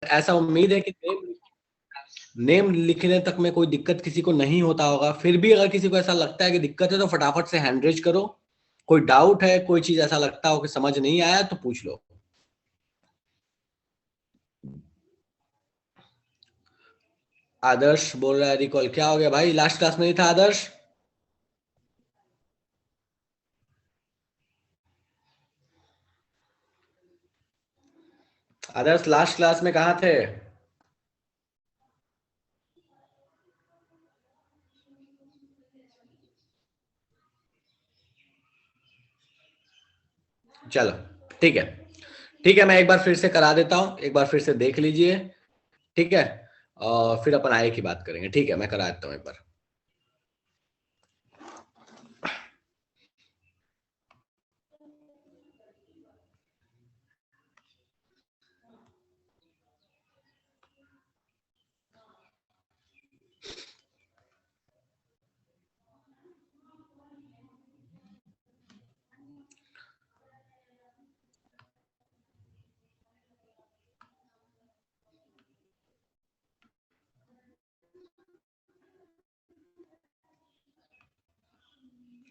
ऐसा उम्मीद है कि नेम लिखने तक में कोई दिक्कत किसी को नहीं होता होगा। फिर भी अगर किसी को ऐसा लगता है कि दिक्कत है तो फटाफट से हैंड रेज करो। कोई डाउट है, कोई चीज ऐसा लगता हो कि समझ नहीं आया तो पूछ लो। आदर्श बोल रहा है रिकॉल, क्या हो गया भाई, लास्ट क्लास में नहीं था आदर्श? आदर्श लास्ट क्लास में कहाँ थे? चलो ठीक है, ठीक है, मैं एक बार फिर से करा देता हूँ, एक बार फिर से देख लीजिए। ठीक है, और फिर अपन आगे की बात करेंगे। ठीक है, मैं करा देता हूँ एक बार।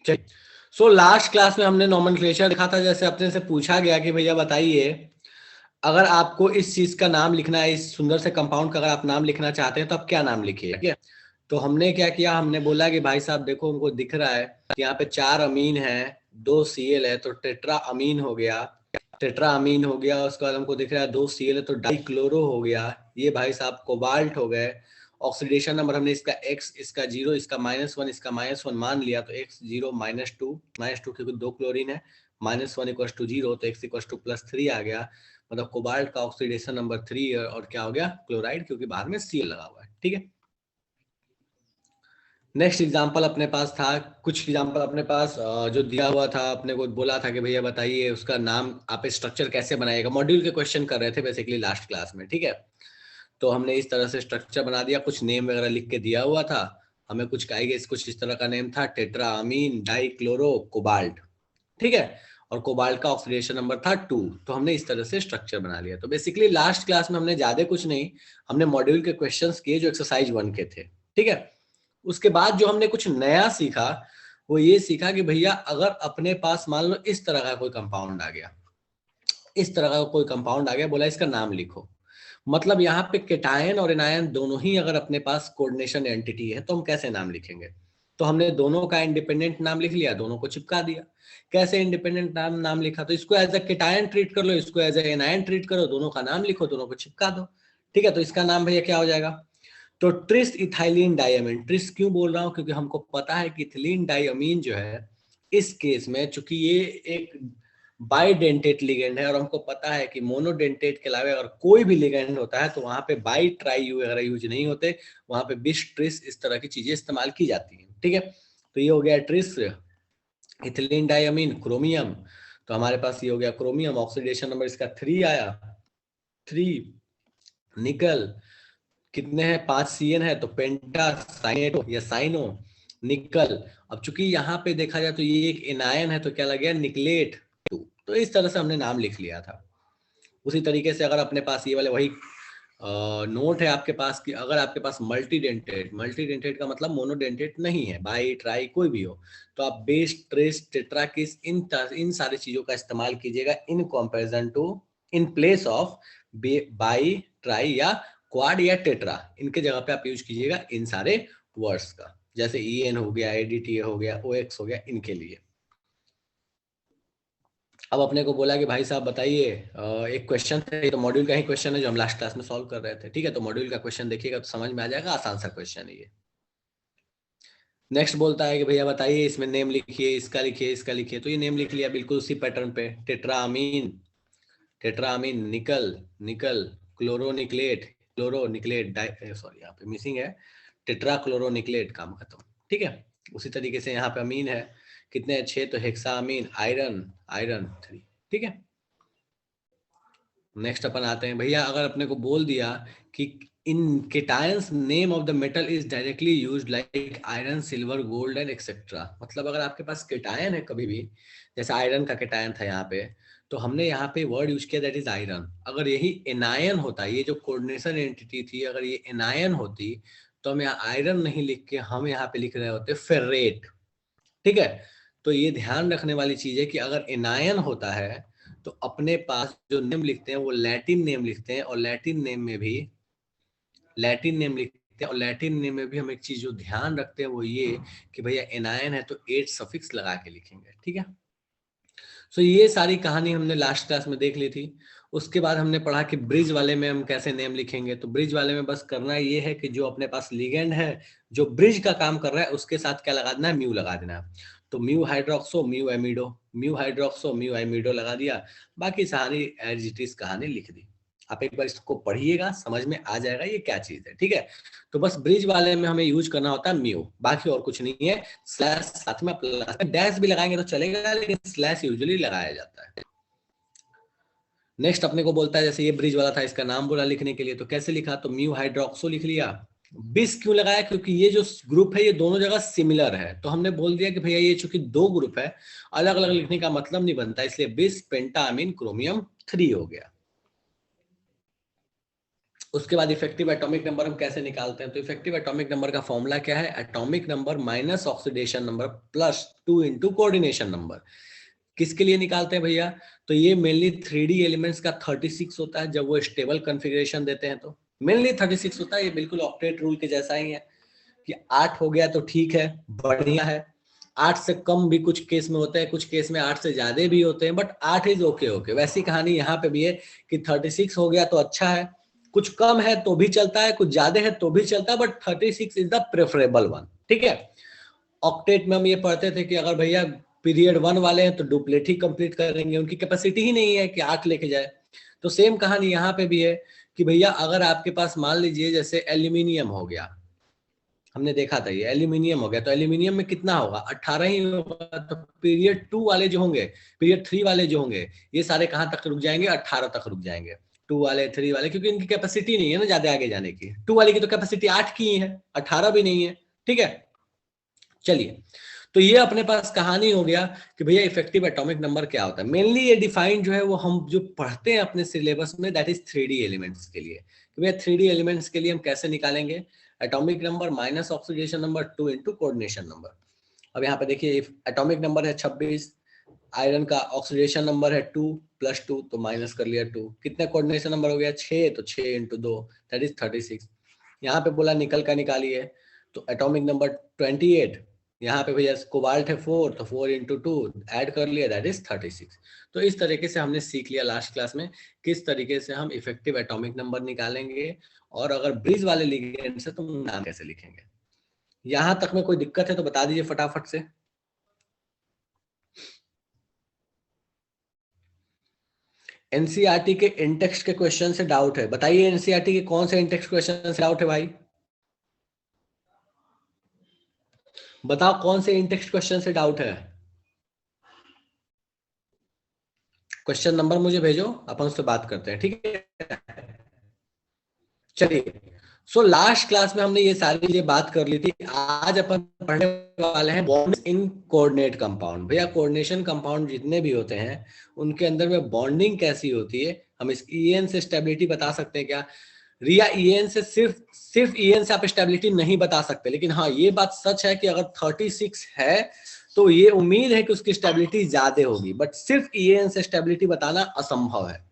चलिए, सो लास्ट क्लास में हमने नॉमेनक्लेचर देखा था। जैसे अपने से पूछा गया कि भैया बताइए, अगर आपको इस चीज का नाम लिखना है, इस सुंदर से कंपाउंड का अगर आप नाम लिखना चाहते हैं तो आप क्या नाम लिखिए। ठीक है, तो हमने क्या किया, हमने बोला कि भाई साहब देखो, हमको दिख रहा है कि यहाँ पे 4 अमीन है, 2 सीएल है, तो टेट्रा अमीन हो गया। टेट्रा अमीन हो गया, उसके बाद हमको दिख रहा है 2 सीएल है तो डाइक्लोरो हो गया। ये भाई साहब कोबाल्ट हो गए। ऑक्सीडेशन नंबर हमने इसका x, इसका 0, इसका -1, इसका -1 मान लिया, तो x 0 -2 क्योंकि 2 क्लोरीन है, -1 इक्वल टू 0, तो x इक्वल टू +3 आ गया। मतलब कोबाल्ट का ऑक्सीडेशन नंबर 3 और क्या हो गया, क्लोराइड, क्योंकि बाहर में सीएल लगा हुआ है। ठीक है, नेक्स्ट एग्जाम्पल अपने पास था, कुछ एग्जाम्पल अपने पास जो दिया हुआ था, अपने को बोला था कि भैया बताइए उसका नाम, आप स्ट्रक्चर कैसे बनाएगा। मॉड्यूल के क्वेश्चन कर रहे थे बेसिकली लास्ट क्लास में। ठीक है, तो हमने इस तरह से स्ट्रक्चर बना दिया, कुछ नेम वगैरह लिख के दिया हुआ था हमें, कुछ गाइस कुछ इस तरह का नेम था, टेट्रा अमीन डाइक्लोरो कोबाल्ट। ठीक है, और कोबाल्ट का ऑक्सीडेशन नंबर था 2। तो हमने इस तरह से स्ट्रक्चर बना लिया। तो बेसिकली लास्ट क्लास में हमने ज्यादा कुछ नहीं, हमने मॉड्यूल के क्वेश्चंस किए जो एक्सरसाइज 1 के थे। ठीक है, उसके बाद जो हमने कुछ नया सीखा, वो ये सीखा कि भैया अगर अपने पास मान लो इस तरह का कोई कंपाउंड आ गया, इस तरह का कोई कंपाउंड आ गया, बोला इसका नाम लिखो। मतलब यहाँ पे केटायन और एनायन दोनों ही अगर अपने पास कोऑर्डिनेशन एंटिटी है तो हम कैसे नाम लिखेंगे? तो हमने दोनों का इंडिपेंडेंट नाम लिख लिया, दोनों को चिपका दिया। कैसे इंडिपेंडेंट नाम नाम लिखा, तो इसको एज अ केटायन ट्रीट कर लो, इसको एज अ एनायन ट्रीट करो, दोनों का नाम लिखो, दोनों को चिपका दो। ठीक है, तो इसका नाम भैया क्या हो जाएगा? तो ट्रिस इथाइलिन डायमीन। ट्रिस क्यों बोल रहा हूँ, क्योंकि हमको पता है कि इथिलीन डायमीन जो है, इस केस में चूंकि ये एक बाइडेंटेट लिगेंड है, और हमको पता है कि मोनोडेंटेट के अलावा अगर कोई भी लिगेंड होता है तो वहां पे बाई ट्राई यू वगैरह यूज नहीं होते, वहां पे बिस ट्रिस इस तरह की चीजें इस्तेमाल की जाती हैं। ठीक है, तो ये हो गया ट्रिस इथिलीन डायमीन क्रोमियम। तो हमारे पास ये हो गया क्रोमियम, ऑक्सीडेशन नंबर इसका 3 आया, 3। निकल कितने हैं, 5 सीएन है, तो पेंटा साइनेटो या साइनो निकल। अब चूंकि यहाँ पे देखा जाए तो ये एक एनायन है, तो क्या लग गया, निकलेट 2। तो इस तरह से हमने नाम लिख लिया था। उसी तरीके से अगर अपने पास ये वाले वही नोट है आपके पास कि अगर आपके पास मल्टीडेंटेट, मल्टीडेंटेट का मतलब मोनोडेंटेट नहीं है, बाई ट्राई कोई भी हो, तो आप बेस ट्रेस टेट्रा किस इन सारी चीजों का इस्तेमाल कीजिएगा in comparison to, in place of bi tri या क्वाड या टेट्रा, इनके जगह पे आप यूज कीजिएगा इन सारे वर्ड्स का, जैसे ई एन हो गया, एडीटी हो गया, ओ एक्स हो गया, इनके लिए। अब अपने को बोला कि भाई साहब बताइए, एक क्वेश्चन है, तो मॉड्यूल का ही क्वेश्चन है जो हम लास्ट क्लास में सॉल्व कर रहे थे। ठीक है, तो मॉड्यूल का क्वेश्चन देखिएगा तो समझ में आ जाएगा, आसान सा क्वेश्चन है ये। नेक्स्ट बोलता है कि भैया बताइए इसमें नेम लिखिए, इसका लिखिए, इसका लिखिए। तो ये नेम लिख लिया बिल्कुल उसी पैटर्न पे, टेट्रामीन, टेट्रामीन निकल, निकल क्लोरोनिक्लेट, क्लोरोनिक्लेट सॉरी यहाँ पे मिसिंग है, टेट्रा क्लोरोनिक्लेट, काम खत्म। ठीक है, उसी तरीके से यहाँ पे अमीन है, कितने अच्छे, तो हेक्सामीन, आयरन, आयरन 3। ठीक है, नेक्स्ट अपन आते हैं भैया, अगर अपने को बोल दिया कि in cations name of the metal is directly used like iron silver gold and etcetera. मतलब अगर आपके पास केटायन है कभी भी, जैसे आयरन का केटायन था यहाँ पे, तो हमने यहाँ पे वर्ड यूज किया दैट इज आयरन। अगर यही एनायन होता, ये जो कोऑर्डिनेशन एंटिटी थी, अगर ये एनायन होती तो हम यहाँ आयरन नहीं लिख के हम यहाँ पे लिख रहे होते फेरेट। ठीक है, तो ये ध्यान रखने वाली चीज है कि अगर एनायन होता है तो अपने पास जो नेम लिखते हैं वो लैटिन नेम लिखते हैं, और लैटिन नेम में भी लैटिन नेम लिखते हैं, और लैटिन नेम में भी हम एक चीज जो ध्यान रखते हैं वो ये कि भैया एनायन है तो एट सफिक्स लगा के लिखेंगे। ठीक है, सो ये सारी कहानी हमने लास्ट क्लास में देख ली थी। उसके बाद हमने पढ़ा कि ब्रिज वाले में हम कैसे नेम लिखेंगे। तो ब्रिज वाले में बस करना ये है कि जो अपने पास लिगेंड है जो ब्रिज का काम कर रहा है उसके साथ क्या लगा देना है, म्यू लगा देना है। तो mu hydroxo mu amido, mu hydroxo mu amido लगा दिया, बाकी सारी एज इट इज कहानी लिख दी। आप एक बार इसको पढ़िएगा, समझ में आ जाएगा ये क्या चीज है। ठीक है, तो बस ब्रिज वाले में हमें यूज करना होता है म्यू, बाकी और कुछ नहीं है। स्लैश साथ में प्लस डैश भी लगाएंगे तो चलेगा, लेकिन स्लैश यूजुअली लगाया जाता है। नेक्स्ट अपने को बोलता है, जैसे ये ब्रिज वाला था, इसका नाम बोला लिखने के लिए, तो कैसे लिखा, तो म्यू हाइड्रोक्सो लिख लिया। बिस क्यों लगाया, क्योंकि ये जो ग्रुप है ये दोनों जगह सिमिलर है, तो हमने बोल दिया कि भैया ये चूंकि दो ग्रुप है, अलग अलग लिखने का मतलब नहीं बनता, इसलिए बिस पेंटामीन क्रोमियम 3 हो गया। उसके बाद इफेक्टिव एटॉमिक नंबर हम कैसे निकालते हैं, तो इफेक्टिव एटॉमिक नंबर का फॉर्मूला क्या है, atomic number minus oxidation number plus 2 into coordination number. किसके लिए निकालते हैं भैया, तो ये मेनली 3D एलिमेंट्स का 36 होता है जब वो स्टेबल कॉन्फ़िगरेशन देते हैं, तो मेनली 36 होता है। ये बिल्कुल ऑक्टेट रूल के जैसा ही है कि 8 हो गया तो ठीक है, बढ़िया है। 8 से कम भी कुछ केस में होते हैं, कुछ केस में 8 से ज्यादा भी होते हैं, बट 8 इज ओके ओके। वैसी कहानी यहाँ पे भी है कि 36 हो गया तो अच्छा है, कुछ कम है तो भी चलता है, कुछ ज्यादा है तो भी चलता है, but 36 is the preferable one. ठीक है, ऑक्टेट में हम ये पढ़ते थे कि अगर भैया पीरियड 1 वाले हैं तो डुप्लेट ही कंप्लीट करेंगे, उनकी कैपेसिटी ही नहीं है कि 8 लेके जाए। तो सेम कहानी यहाँ पे भी है कि भैया अगर आपके पास मान लीजिए जैसे एल्यूमिनियम हो गया, हमने देखा था ये एल्यूमिनियम हो गया, तो एल्यूमिनियम में कितना होगा, 18 ही होगा। तो पीरियड 2 वाले जो होंगे, पीरियड 3 वाले जो होंगे, ये सारे कहाँ तक रुक जाएंगे, 18 तक रुक जाएंगे। 2 वाले 3 वाले, क्योंकि इनकी कैपेसिटी नहीं है ना ज्यादा आगे जाने की। 2 वाले की तो कैपेसिटी 8 की ही है, 18 भी नहीं है। ठीक है, चलिए, तो ये अपने पास कहानी हो गया कि भैया इफेक्टिव एटॉमिक नंबर क्या होता है। मेनली ये डिफाइन जो है वो हम जो पढ़ते हैं अपने सिलेबस में, दैट इज 3D एलिमेंट्स के लिए। कि भैया 3D एलिमेंट्स के लिए हम कैसे निकालेंगे, atomic number minus oxidation number 2 into coordination number. अब यहाँ पे देखिए एटॉमिक नंबर है 26, आयरन का ऑक्सीडेशन नंबर है 2 प्लस 2, तो माइनस कर लिया 2। कितने कोऑर्डिनेशन नंबर हो गया 6, तो 6 इंटू 2 दैट इज 36। यहाँ पे बोला निकल का निकालिए, तो एटॉमिक नंबर 28, यहाँ पे भैया कोबाल्ट है 4, तो 4 इंटू 2 ऐड कर लिया दैट इज 36। तो इस तरीके से हमने सीख लिया लास्ट क्लास में किस तरीके से हम इफेक्टिव एटॉमिक नंबर निकालेंगे, और अगर ब्रिज वाले लिगेंड से तो नाम कैसे लिखेंगे। यहां तक में कोई दिक्कत है तो बता दीजिए फटाफट से। एनसीईआरटी के इंटेक्स्ट के क्वेश्चन से डाउट है, बताइए एनसीईआरटी के कौन से इंटेक्स्ट क्वेश्चन से डाउट है भाई, बताओ कौन से इंटेक्स्ट क्वेश्चन से डाउट है। क्वेश्चन नंबर मुझे भेजो, अपन उससे बात करते हैं। ठीक है, चलिए, सो लास्ट क्लास में हमने ये सारी चीजें बात कर ली थी। आज अपन पढ़ने वाले हैं बॉन्ड्स इन कोऑर्डिनेट कंपाउंड। भैया कोऑर्डिनेशन कंपाउंड जितने भी होते हैं उनके अंदर में बॉन्डिंग कैसी होती है, हम इस ईएन से स्टेबिलिटी बता सकते हैं क्या। रिया ईएन से सिर्फ ईएन से आप स्टेबिलिटी नहीं बता सकते, लेकिन हाँ ये बात सच है कि अगर 36 है तो ये उम्मीद है कि उसकी स्टेबिलिटी ज्यादा होगी, बट सिर्फ ईएन से स्टेबिलिटी बताना असंभव है।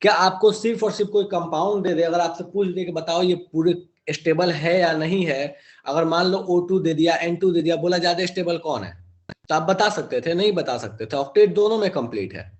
क्या आपको सिर्फ और सिर्फ कोई कंपाउंड दे दे, अगर आपसे पूछ दे कि बताओ ये पूरे स्टेबल है या नहीं है, अगर मान लो O2 दे दिया N2 दे दिया, बोला ज्यादा स्टेबल कौन है, तो आप बता सकते थे, नहीं बता सकते थे। ऑक्टेट दोनों में कंप्लीट है,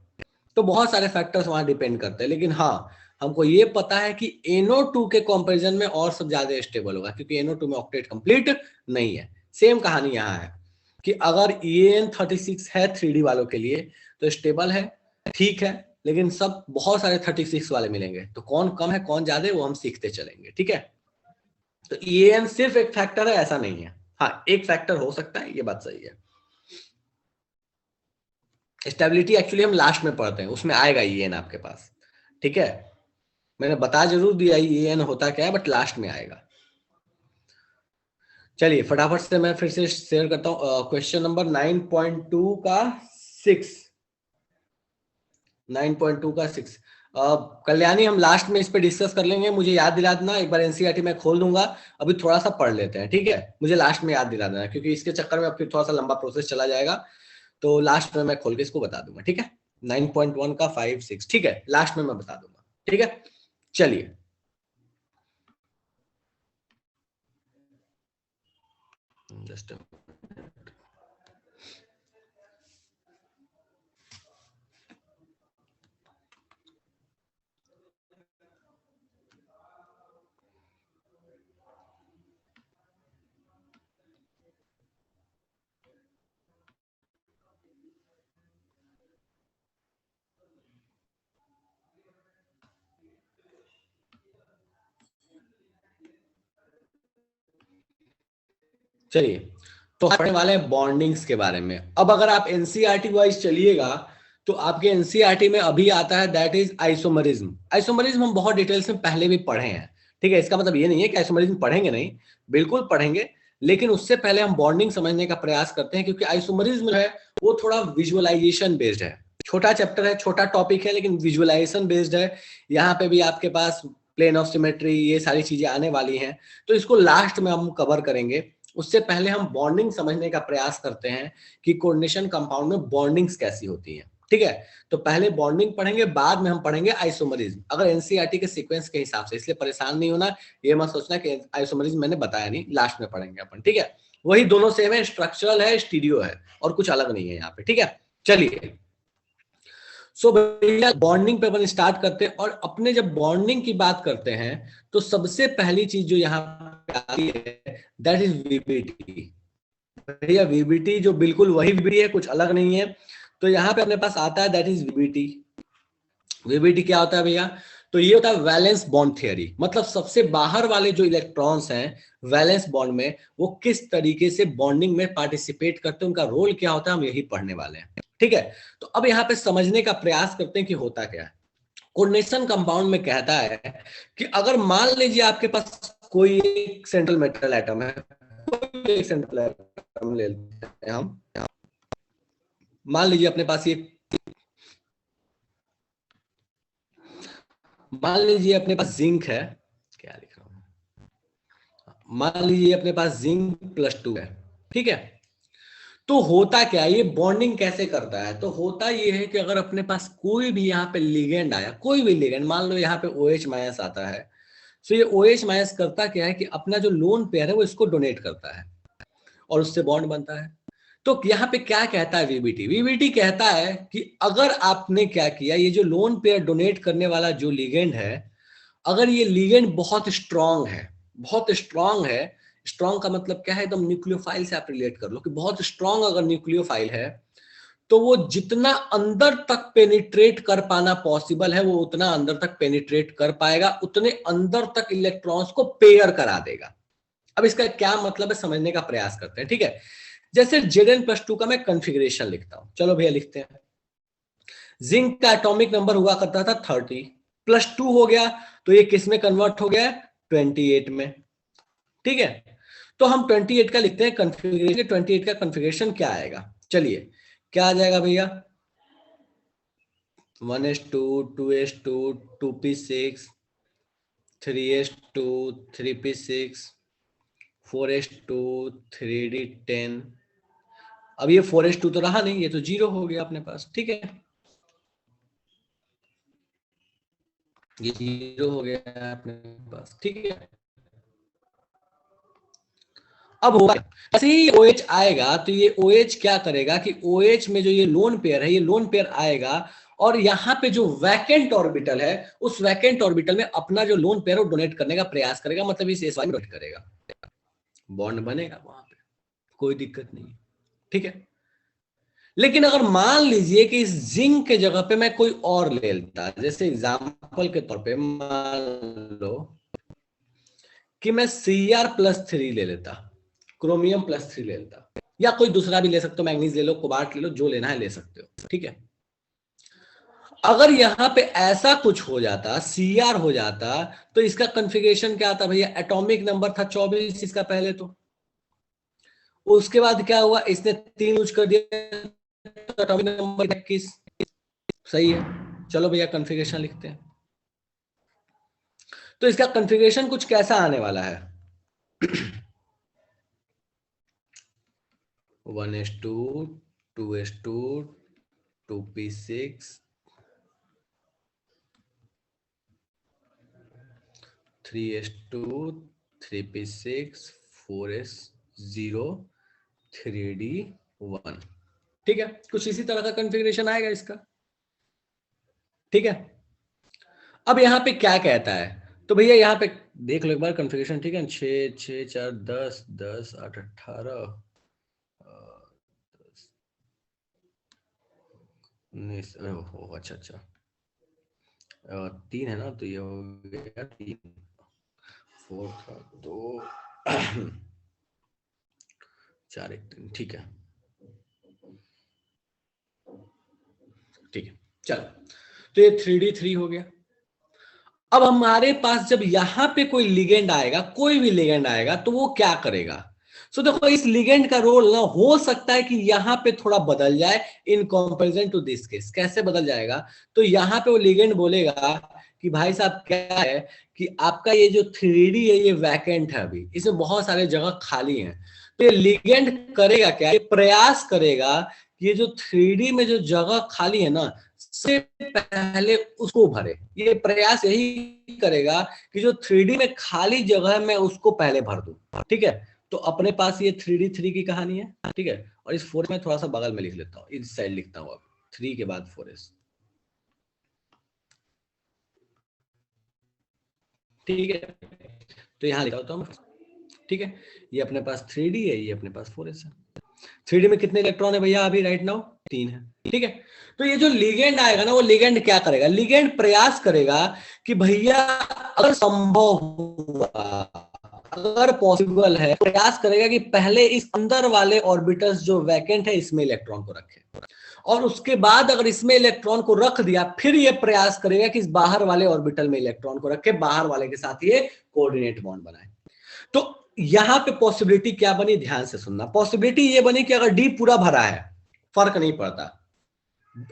तो बहुत सारे फैक्टर्स वहां डिपेंड करते हैं। लेकिन हाँ हमको ये पता है कि NO2 के कंपैरिजन में और सब ज्यादा स्टेबल होगा, क्योंकि NO2 में ऑक्टेट कंप्लीट नहीं है। सेम कहानी यहाँ है कि अगर EN36 है 3D वालों के लिए तो स्टेबल है, ठीक है, लेकिन सब बहुत सारे 36 वाले मिलेंगे, तो कौन कम है कौन ज्यादा है वो हम सीखते चलेंगे। ठीक है, तो EN सिर्फ एक फैक्टर है ऐसा नहीं है, हाँ एक फैक्टर हो सकता है, ये बात सही है। स्टेबिलिटी एक्चुअली हम लास्ट में पढ़ते हैं, उसमें आएगा EN आपके पास। ठीक है, मैंने बता जरूर दिया EN होता क्या है, बट लास्ट में आएगा। चलिए फटाफट से मैं फिर से शेयर करता हूं क्वेश्चन नंबर 9.2 का 6। 9.2 का 6। कल्याणी हम लास्ट में इस पे डिस्कस कर लेंगे, मुझे याद दिला देना एक बार, एनसीईआरटी मैं खोल दूंगा, अभी थोड़ा सा पढ़ लेते हैं, ठीक है? मुझे लास्ट में याद दिला देना, क्योंकि इसके चक्कर में फिर थोड़ा सा लंबा प्रोसेस चला जाएगा, तो लास्ट में मैं खोल के इसको बता दूंगा, ठीक है? 9.1 का 5 6, ठीक है, लास्ट में मैं बता दूंगा, ठीक है? चलिए, जस्ट चलिए, तो पढ़ने वाले हैं बॉन्डिंग्स के बारे में। अब अगर आप एनसीईआरटी वाइज चलिएगा तो आपके एनसीईआरटी में अभी आता है दैट इज आइसोमरिज्म। आइसोमरिज्म हम बहुत डिटेल्स में पहले भी पढ़े हैं, ठीक है? इसका मतलब ये नहीं है कि आइसोमरिज्म पढ़ेंगे नहीं, बिल्कुल पढ़ेंगे, लेकिन उससे पहले हम बॉन्डिंग समझने का प्रयास करते हैं, क्योंकि आइसोमरिज्म है वो थोड़ा विजुअलाइजेशन बेस्ड है, छोटा चैप्टर है, छोटा टॉपिक है, लेकिन विजुअलाइजेशन बेस्ड है। यहाँ पे भी आपके पास प्लेन ऑफ सिमेट्री, ये सारी चीजें आने वाली हैं, तो इसको लास्ट में हम कवर करेंगे। उससे पहले हम बॉन्डिंग समझने का प्रयास करते हैं कि कोऑर्डिनेशन कंपाउंड में बॉन्डिंग्स कैसी होती हैं, ठीक है? तो पहले बॉन्डिंग पढ़ेंगे, बाद में हम पढ़ेंगे आइसोमरिज्म, अगर एनसीईआरटी के सीक्वेंस के हिसाब से, इसलिए परेशान नहीं होना, ये मत सोचना कि आइसोमरिज्म मैंने बताया नहीं, लास्ट में पढ़ेंगे अपन, ठीक है? वही दोनों सेम है, स्ट्रक्चरल है, स्टीरियो है, और कुछ अलग नहीं है यहाँ पे, ठीक है? चलिए, सो भैया बॉन्डिंग पे अपन स्टार्ट करते हैं, और अपने जब बॉन्डिंग की बात करते हैं तो सबसे पहली चीज जो यहाँ पे आती है दैट इज वीबीटी। भैया वीबीटी जो बिल्कुल वही वीबीटी है, कुछ अलग नहीं है। तो यहाँ पे अपने पास आता है दैट इज वीबीटी। वीबीटी क्या होता है भैया? तो ये होता है वैलेंस बॉन्ड थ्योरी, मतलब सबसे बाहर वाले जो इलेक्ट्रॉन्स हैं वैलेंस बॉन्ड में, वो किस तरीके से बॉन्डिंग में पार्टिसिपेट करते हैं, उनका रोल क्या होता है, हम यही पढ़ने वाले हैं, ठीक है? तो अब यहाँ पे समझने का प्रयास करते हैं कि होता क्या है। कोऑर्डिनेशन कंपाउंड में कहता है कि अगर मान लीजिए आपके पास कोई एक सेंट्रल मेटल एटम है, कोई एक सेंट्रल एटम ले लेते हैं हम, मान लीजिए अपने पास ये, मान लीजिए अपने पास जिंक है, क्या लिख रहा हूं, मान लीजिए अपने पास जिंक +2 है, ठीक है? तो होता क्या है, ये बॉन्डिंग कैसे करता है? तो होता ये है कि अगर अपने पास कोई भी यहाँ पे लिगेंड आया, कोई भी लिगेंड, मान लो यहाँ पे OH माइनस आता है, तो ये OH माइनस करता क्या है कि अपना जो लोन पेयर है वो इसको डोनेट करता है और उससे बॉन्ड बनता है। तो यहाँ पे क्या कहता है वीबीटी? वीबीटी कहता है कि अगर आपने क्या किया, ये जो लोन पेयर डोनेट करने वाला जो लिगेंड है, अगर ये लिगेंड बहुत स्ट्रांग है, बहुत स्ट्रांग है, स्ट्रांग का मतलब क्या है, एकदम न्यूक्लियोफाइल से आप रिलेट कर लो कि बहुत स्ट्रांग अगर न्यूक्लियोफाइल है, तो वो जितना अंदर तक पेनिट्रेट कर पाना पॉसिबल है वो उतना अंदर तक पेनिट्रेट कर पाएगा, उतने अंदर तक इलेक्ट्रॉन्स को पेयर करा देगा। अब इसका क्या मतलब है समझने का प्रयास करते हैं, ठीक है? जैसे Zn+2 का मैं कॉन्फ़िगरेशन लिखता हूं, चलो भैया लिखते हैं। जिंक का एटॉमिक नंबर हुआ करता था 30, +2 हो गया तो ये किस में कन्वर्ट हो गया? 28 में, ठीक है? तो हम 28 का लिखते हैं कॉन्फ़िगरेशन। 28 का कॉन्फ़िगरेशन क्या आएगा? चलिए, क्या आ जाएगा भैया? 1s2 2s2 2p6 3s2 3p6 4s2 3d10। अब ये 4s2 तो रहा नहीं, ये तो 0 हो गया अपने पास, ठीक है? ये 0 हो गया अपने पास, ठीक है? अब होगा ऐसे ही OH आएगा तो ये OH क्या करेगा कि OH में जो ये लोन पेयर है, ये लोन पेयर आएगा और यहाँ पे जो वैकेंट ऑर्बिटल है, उस वैकेंट ऑर्बिटल में अपना जो लोन पेयर है वो डोनेट करने का प्रयास करेगा, मतलब इस SY में डोनेट करेगा, बॉन्ड बनेगा वहां पे, कोई दिक्कत नहीं, ठीक है? लेकिन अगर मान लीजिए कि इस जिंक के जगह पे मैं कोई और ले लेता, जैसे एग्जाम्पल के तौर पे मान लो कि मैं Cr+3 ले लेता, क्रोमियम +3 ले लेता, या कोई दूसरा भी ले सकते हो, मैग्नीज ले लो, कोबाल्ट ले लो, जो लेना है ले सकते हो, ठीक है? अगर यहां पे ऐसा कुछ हो जाता, Cr हो जाता, तो इसका कॉन्फ़िगरेशन क्या आता भैया? एटॉमिक नंबर था 24 इसका पहले, तो उसके बाद क्या हुआ, इसने 3 यूज कर दिया तो एटॉमिक नंबर 21, सही है? चलो भैया कॉन्फ़िगरेशन लिखते हैं। तो इसका कॉन्फ़िगरेशन कुछ कैसा आने वाला है? 1s2, 2s2, 2p6, 3s2, 3p6, 4s0, 3d1। ठीक है, कुछ इसी तरह का कॉन्फ़िगरेशन आएगा इसका। ठीक है, अब यहाँ पे क्या कहता है, तो भैया यहाँ पे देख लो एक बार कॉन्फ़िगरेशन। ठीक है, 6 6 4 10 10 8 18 19। ओहो अच्छा अच्छा, 3 है ना, तो ये हो गया 3, 4 था तो 4 1 3। ठीक है ठीक है, चलो, तो ये 3d3 हो गया। अब हमारे पास जब यहां पे कोई लिगेंड आएगा, कोई भी लिगेंड आएगा, तो वो क्या करेगा? सो देखो, इस लिगेंड का रोल ना हो सकता है कि यहां पे थोड़ा बदल जाए in comparison to this case. कैसे बदल जाएगा? तो यहां पे वो लिगेंड बोलेगा कि भाई साहब क्या है कि आपका ये जो 3D है ये वैकेंट है, अभी इसमें बहुत सारे जगह खाली हैं। तो ये लिगेंड करेगा क्या? ये प्रयास करेगा कि ये जो 3D में जो जगह खाली है ना, से पहले उसको भरे। ये प्रयास यही करेगा कि जो 3D में खाली जगह है मैं उसको पहले भर दूं। ठीक है, तो अपने पास ये 3D3 की कहानी है। ठीक है, और इस 4 में थोड़ा सा बगल में लिख लेता हूँ, इस साइड लिखता हूँ अब 3 के बाद 4s। ठीक है, तो यहाँ लिखा होता हूँ। ठीक है, ये अपने पास 3D है, ये अपने पास 4s है। 3D में कितने इलेक्ट्रॉन है भैया अभी राइट नाउ? 3 है। ठीक है, तो ये जो लिगेंड आएगा ना, वो लिगेंड क्या करेगा? लिगेंड प्रयास करेगा कि भैया अगर संभव हुआ, अगर पॉसिबल है, प्रयास करेगा कि पहले इस अंदर वाले ऑर्बिटल्स जो वैकेंट है इसमें इलेक्ट्रॉन को रखे, और उसके बाद अगर इसमें इलेक्ट्रॉन को रख दिया, फिर ये प्रयास करेगा कि इस बाहर वाले ऑर्बिटल में इलेक्ट्रॉन को रखे, बाहर वाले के साथ ये कोऑर्डिनेट बॉन्ड बनाए। तो यहां पे पॉसिबिलिटी क्या बनी, ध्यान से सुनना। पॉसिबिलिटी ये बनी कि अगर डी पूरा भरा है, फर्क नहीं पड़ता,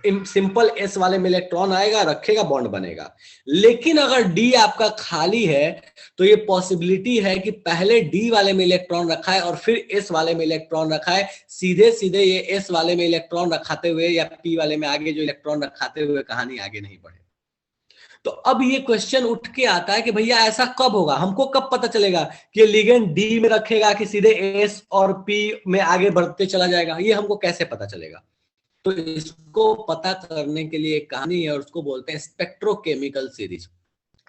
सिंपल एस वाले में इलेक्ट्रॉन आएगा, रखेगा, बॉन्ड बनेगा। लेकिन अगर डी आपका खाली है, तो ये पॉसिबिलिटी है कि पहले डी वाले में इलेक्ट्रॉन रखा है और फिर एस वाले में इलेक्ट्रॉन रखा है, सीधे सीधे ये एस वाले में इलेक्ट्रॉन रखाते हुए या पी वाले में आगे जो इलेक्ट्रॉन रखाते हुए कहानी आगे नहीं बढ़े। तो अब ये क्वेश्चन उठ के आता है कि भैया ऐसा कब होगा? हमको कब पता चलेगा कि लिगेंड डी में रखेगा कि सीधे एस और पी में आगे बढ़ते चला जाएगा? ये हमको कैसे पता चलेगा? तो इसको पता करने के लिए एक कहानी है और उसको बोलते हैं स्पेक्ट्रोकेमिकल सीरीज।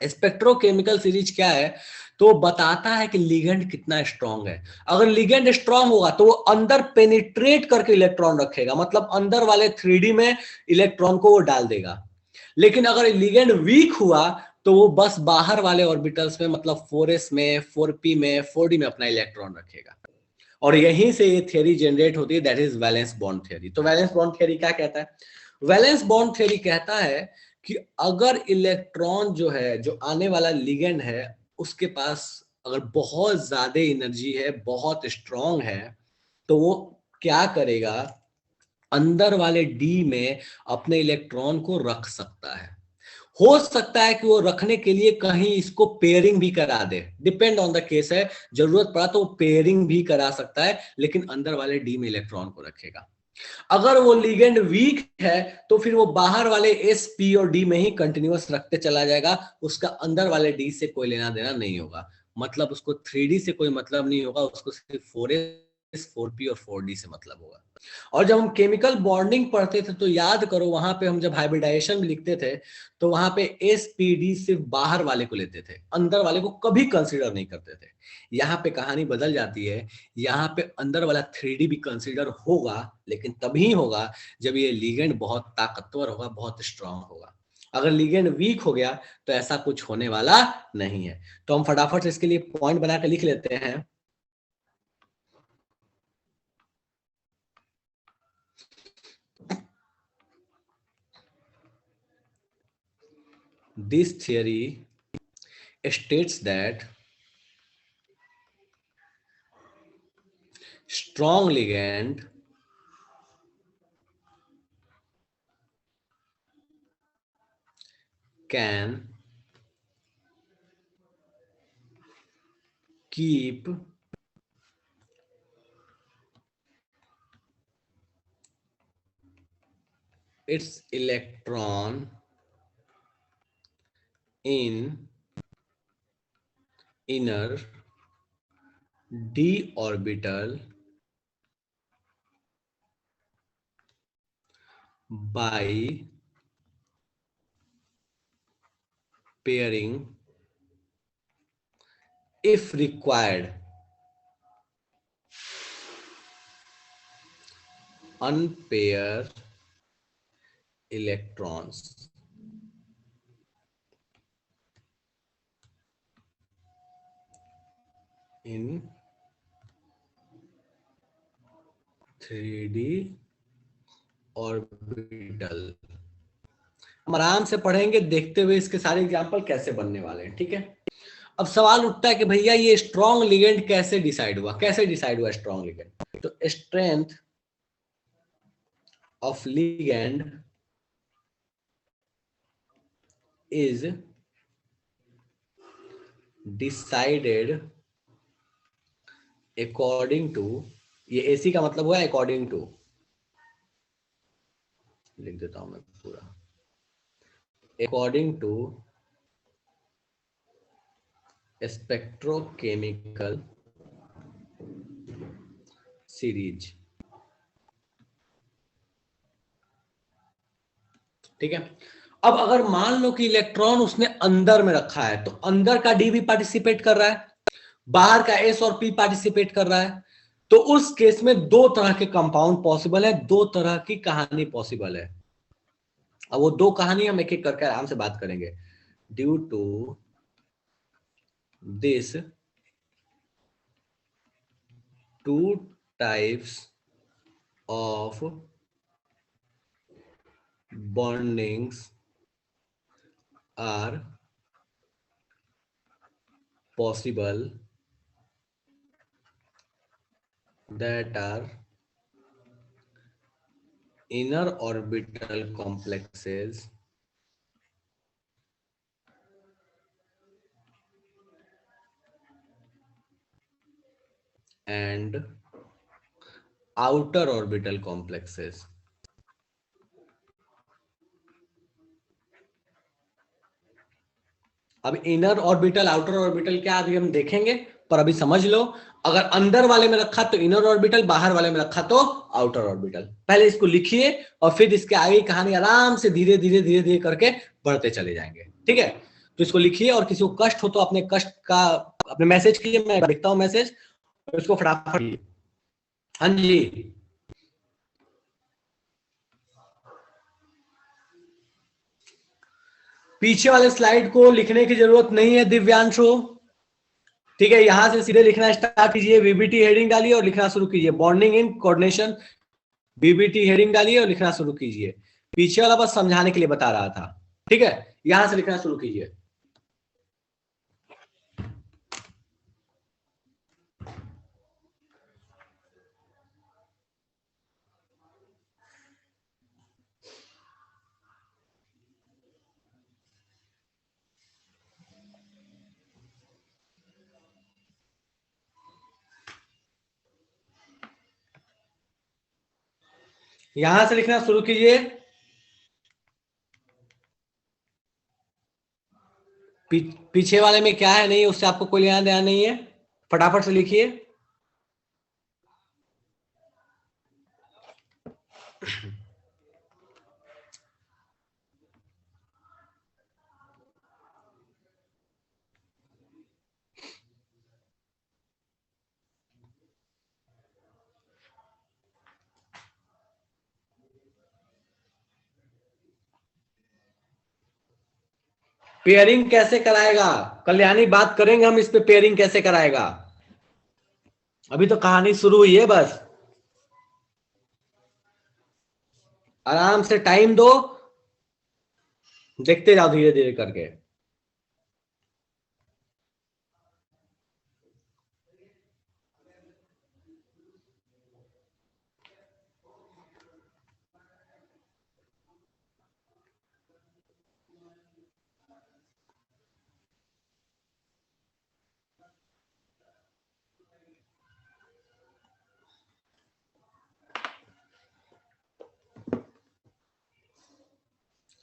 स्पेक्ट्रोकेमिकल सीरीज क्या है? तो बताता है कि लिगेंड कितना स्ट्रांग है। अगर लिगेंड स्ट्रांग होगा तो वो अंदर पेनिट्रेट करके इलेक्ट्रॉन रखेगा, मतलब अंदर वाले 3D में इलेक्ट्रॉन को वो डाल देगा। लेकिन अगर लिगेंड वीक हुआ तो वो बस बाहर वाले ऑर्बिटल्स में, मतलब 4s में, 4p में, 4d में अपना इलेक्ट्रॉन रखेगा। और यहीं से ये थ्योरी जनरेट होती है, that is valence bond theory. तो वैलेंस बॉन्ड थ्योरी क्या कहता है? वैलेंस बॉन्ड थ्योरी कहता है कि अगर इलेक्ट्रॉन जो है, जो आने वाला लिगेंड है, उसके पास अगर बहुत ज्यादा एनर्जी है, बहुत स्ट्रांग है, तो वो क्या करेगा? अंदर वाले डी में अपने इलेक्ट्रॉन को रख सकता है। हो सकता है कि वो रखने के लिए कहीं इसको पेयरिंग भी करा दे, डिपेंड ऑन द केस है। जरूरत पड़ा तो पेयरिंग भी करा सकता है, लेकिन अंदर वाले डी में इलेक्ट्रॉन को रखेगा। अगर वो लिगेंड वीक है तो फिर वो बाहर वाले एस, पी और डी में ही कंटिन्यूअस रखते चला जाएगा, उसका अंदर वाले डी से कोई लेना देना नहीं होगा। मतलब उसको 3D से कोई मतलब नहीं होगा, उसको सिर्फ 4s, 4p और 4d से मतलब होगा। और जब हम केमिकल बॉन्डिंग पढ़ते थे तो याद करो, वहां पे हम जब हाइब्रिडाइजेशन लिखते थे तो वहां पे एसपीडी सिर्फ बाहर वाले को लेते थे, अंदर वाले को कभी कंसीडर नहीं करते थे। यहाँ पे कहानी बदल जाती है, यहाँ पे अंदर वाला 3D भी कंसीडर होगा, लेकिन तभी होगा जब ये लिगेंड बहुत ताकतवर होगा, बहुत स्ट्रांग होगा। अगर लिगेंड वीक हो गया तो ऐसा कुछ होने वाला नहीं है। तो हम फटाफट से इसके लिए पॉइंट बना के लिख लेते हैं। This theory states that strong ligand can keep its electron in inner d orbital by pairing if required unpair electrons in 3D orbital. हम आराम से पढ़ेंगे देखते हुए इसके सारे एग्जांपल कैसे बनने वाले हैं, ठीक है। अब सवाल उठता है कि भैया ये स्ट्रॉन्ग लिगेंड कैसे डिसाइड हुआ, कैसे डिसाइड हुआ स्ट्रॉन्ग लिगेंड। तो strength of ligand is decided according to, ये एसी का मतलब हुआ अकॉर्डिंग टू, लिख देता हूं मैं पूरा, अकॉर्डिंग टू स्पेक्ट्रोकेमिकल सीरीज, ठीक है। अब अगर मान लो कि इलेक्ट्रॉन उसने अंदर में रखा है तो अंदर का डी भी पार्टिसिपेट कर रहा है, बाहर का एस और पी पार्टिसिपेट कर रहा है, तो उस केस में दो तरह के कंपाउंड पॉसिबल है, दो तरह की कहानी पॉसिबल है। अब वो दो कहानी हम एक एक करके आराम से बात करेंगे। Due to this two types of bondings are possible that are inner orbital complexes and outer orbital complexes। अब इनर ऑर्बिटल आउटर ऑर्बिटल क्या अभी हम देखेंगे, पर अभी समझ लो, अगर अंदर वाले में रखा तो इनर ऑर्बिटल, बाहर वाले में रखा तो आउटर ऑर्बिटल। पहले इसको लिखिए और फिर इसके आगे कहानी आराम से धीरे धीरे धीरे धीरे करके बढ़ते चले जाएंगे, ठीक है। तो इसको लिखिए और किसी को कष्ट हो तो अपने कष्ट का अपने मैसेज कीजिए, मैं लिखता हूं मैसेज, इसको फटाफट। हाँ जी, पीछे वाले स्लाइड को लिखने की जरूरत नहीं है दिव्यांशु, ठीक है। यहां से सीधे लिखना स्टार्ट कीजिए, बीबीटी हेडिंग डालिए और लिखना शुरू कीजिए, bonding in coordination, BBT heading डालिए और लिखना शुरू कीजिए। पीछे वाला बस समझाने के लिए बता रहा था, ठीक है। यहां से लिखना शुरू कीजिए। यहां से लिखना शुरू कीजिए। पीछे वाले में क्या है नहीं, उससे आपको कोई लेना देना नहीं है, फटाफट से लिखिए। पेयरिंग कैसे कराएगा, कल्याणी बात करेंगे हम इस पे, पेयरिंग कैसे कराएगा। अभी तो कहानी शुरू हुई है, बस आराम से टाइम दो, देखते जाओ धीरे धीरे करके।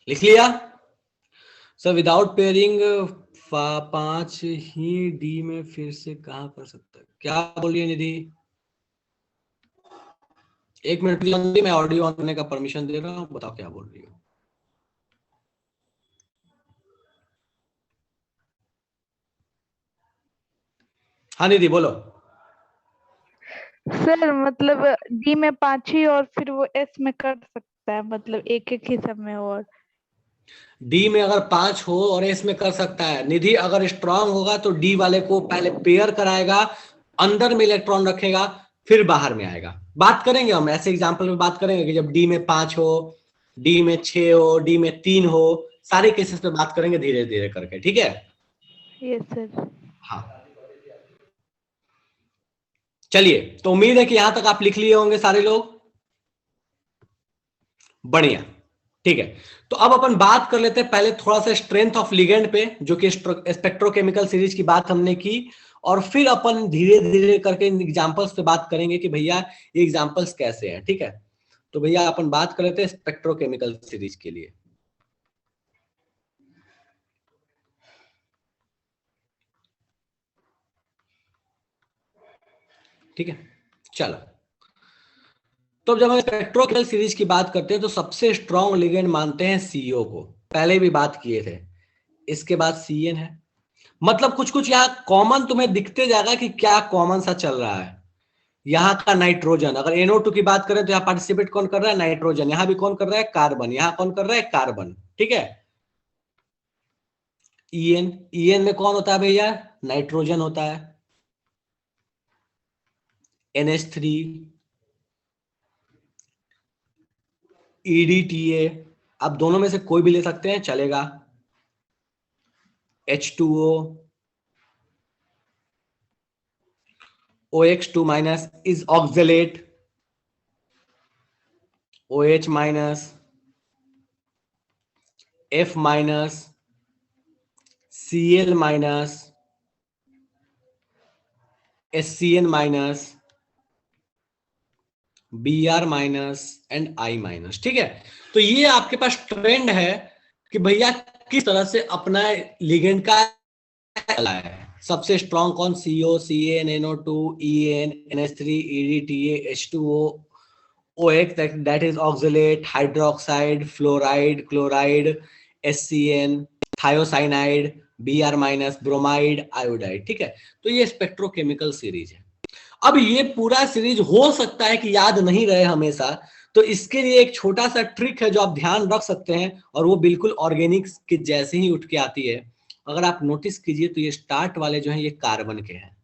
लिख लिया सर? विदाउट पेयरिंग 5 ही डी में फिर से कहा कर सकता है? क्या बोलिए निधि? 1 मिनट मैं ऑडियो ऑन करने का परमिशन दे रहा हूँ, बताओ क्या बोल रही हो? हाँ निधि बोलो। सर मतलब डी में 5 ही और फिर वो एस में कर सकता है, मतलब एक एक ही सब में। और डी में अगर 5 हो और एस में कर सकता है, निधि अगर स्ट्रांग होगा तो डी वाले को पहले पेयर कराएगा, अंदर में इलेक्ट्रॉन रखेगा, फिर बाहर में आएगा। बात करेंगे हम ऐसे एग्जांपल में, बात करेंगे कि जब डी में 5 हो, डी में 6 हो, डी में 3 हो, सारे केसेस पे बात करेंगे धीरे धीरे करके, ठीक है? Yes sir. हाँ चलिए, तो उम्मीद है कि यहां तक आप लिख लिए होंगे सारे लोग। बढ़िया, ठीक है। तो अब अपन बात कर लेते हैं पहले थोड़ा सा स्ट्रेंथ ऑफ लिगेंड पे, जो कि स्पेक्ट्रोकेमिकल सीरीज की बात हमने की, और फिर अपन धीरे धीरे करके इन एग्जांपल्स पे बात करेंगे कि भैया ये एग्जांपल्स कैसे हैं, ठीक है? तो भैया अपन बात कर लेते हैं स्पेक्ट्रोकेमिकल सीरीज के लिए। ठीक है, चलो। तो जब हम स्पेक्ट्रोकेमिकल सीरीज की बात करते हैं तो सबसे स्ट्रॉन्ग लिगेंड मानते हैं सीओ को, पहले भी बात किए थे। इसके बाद सीएन है। मतलब कुछ कुछ यहाँ कॉमन तुम्हें दिखते जाएगा कि क्या कॉमन सा चल रहा है। यहाँ का नाइट्रोजन, अगर NO2 की बात करें तो यहाँ पार्टिसिपेट कौन कर रहा है? नाइट्रोजन। यहाँ भी कौन कर रहा है? कार्बन। यहाँ कौन कर रहा है? कार्बन। ठीक है। ईएन में कौन होता है भैया? नाइट्रोजन होता है। NH3, EDTA, अब दोनों में से कोई भी ले सकते हैं, चलेगा। H2O, OX2 minus is oxalate, OH minus, F minus, Cl minus, HCN minus, Br minus and I minus. ठीक है, तो ये आपके पास ट्रेंड है कि भैया किस तरह से अपना लिगेंड का है। सबसे स्ट्रॉन्ग कौन? CO, CN, NO2, EN, NH3, EDTA, H2O, OX, that is oxalate, hydroxide, fluoride, chloride, HCN, thiocyanide, Br minus, bromide, iodide. ठीक है, तो ये स्पेक्ट्रोकेमिकल सीरीज है। अब ये पूरा सीरीज हो सकता है कि याद नहीं रहे हमेशा, तो इसके लिए एक छोटा सा ट्रिक है जो आप ध्यान रख सकते हैं, और वो बिल्कुल ऑर्गेनिक्स के जैसे ही उठ के आती है। अगर आप नोटिस कीजिए तो ये स्टार्ट वाले जो हैं ये कार्बन के हैं,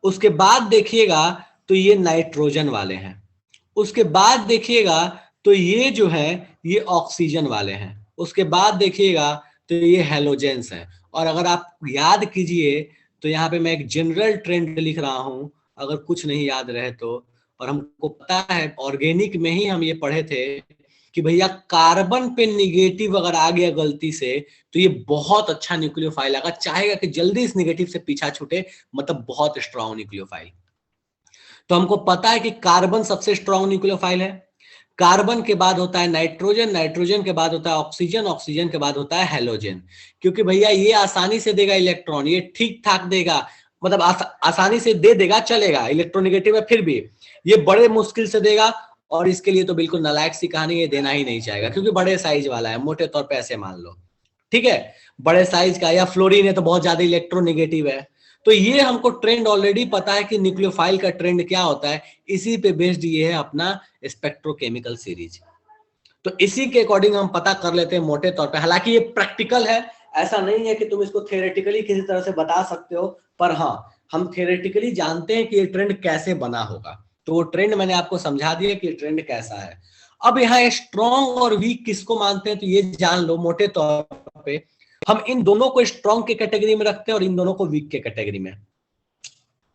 उसके बाद देखिएगा तो ये नाइट्रोजन वाले हैं, उसके बाद देखिएगा तो ये जो है ये ऑक्सीजन वाले हैं, उसके बाद देखिएगा तो ये हेलोजेंस हैं। और अगर आप याद कीजिए तो यहाँ पे मैं एक जनरल ट्रेंड लिख रहा हूं, अगर कुछ नहीं याद रहे तो। और हमको पता है ऑर्गेनिक में ही हम ये पढ़े थे कि भैया कार्बन पे निगेटिव अगर आ गया गलती से तो ये बहुत अच्छा न्यूक्लियोफाइल आएगा, चाहेगा कि जल्दी इस निगेटिव से पीछा छूटे, मतलब बहुत स्ट्रॉन्ग न्यूक्लियोफाइल। तो हमको पता है कि कार्बन सबसे स्ट्रॉन्ग न्यूक्लियोफाइल है, कार्बन के बाद होता है नाइट्रोजन, नाइट्रोजन के बाद होता है ऑक्सीजन, ऑक्सीजन के बाद होता है हेलोजन। क्योंकि भैया ये आसानी से देगा इलेक्ट्रॉन, ये ठीक ठाक देगा, मतलब आसानी से दे देगा, चलेगा, इलेक्ट्रोनिगेटिव है फिर भी ये बड़े मुश्किल से देगा। और इसके लिए तो बिल्कुल नालायक सी कहानी, ये देना ही नहीं चाहेगा क्योंकि बड़े साइज वाला है, मोटे तौर पे ऐसे मान लो। ठीक है, बड़े साइज का, या फ्लोरीन है तो बहुत ज्यादा इलेक्ट्रोनिगेटिव है। तो ये हमको ट्रेंड ऑलरेडी पता है कि न्यूक्लियोफाइल का ट्रेंड क्या होता है, इसी पे बेस्ड ये है अपना स्पेक्ट्रोकेमिकल सीरीज। तो इसी के अकॉर्डिंग हम पता कर लेते हैं मोटे तौर पे। हालांकि ये प्रैक्टिकल है, ऐसा नहीं है कि तुम इसको थियोरेटिकली किसी तरह से बता सकते हो, पर हाँ हम थियोरेटिकली जानते हैं कि ये ट्रेंड कैसे बना होगा। तो वो ट्रेंड मैंने आपको समझा दिया कि ट्रेंड कैसा है। अब यहाँ स्ट्रॉन्ग और वीक किसको मानते हैं तो ये जान लो मोटे तौर पे। हम इन दोनों को स्ट्रॉन्ग के कैटेगरी में रखते हैं और इन दोनों को वीक के कैटेगरी में।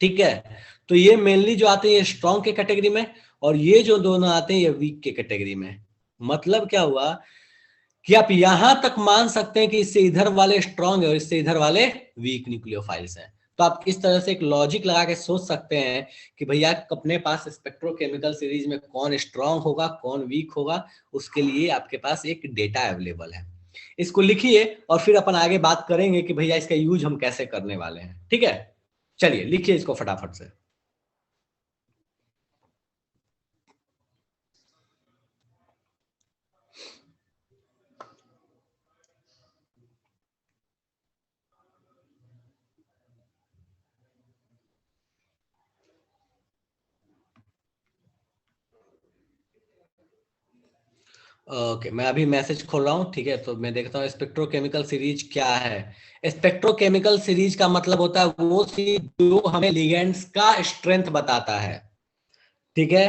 ठीक है, तो ये मेनली जो आते हैं ये स्ट्रॉन्ग के कैटेगरी में, और ये जो दोनों आते हैं ये वीक के कैटेगरी में। मतलब क्या हुआ कि आप यहां तक मान सकते हैं कि इससे इधर वाले स्ट्रॉन्ग है और इससे इधर वाले वीक न्यूक्लियोफाइल्स हैं। तो आप इस तरह से एक लॉजिक लगा के सोच सकते हैं कि भैया अपने पास स्पेक्ट्रोकेमिकल सीरीज में कौन स्ट्रांग होगा, कौन वीक होगा, उसके लिए आपके पास एक डेटा अवेलेबल है। इसको लिखिए और फिर अपन आगे बात करेंगे कि भैया इसका यूज हम कैसे करने वाले हैं। ठीक है, चलिए लिखिए इसको फटाफट से। ओके, मैं अभी मैसेज खोल रहा हूँ। ठीक है, तो मैं देखता हूँ स्पेक्ट्रोकेमिकल सीरीज क्या है। स्पेक्ट्रोकेमिकल सीरीज का मतलब होता है वो सीरीज जो हमें लिगेंड्स का स्ट्रेंथ बताता है। ठीक है,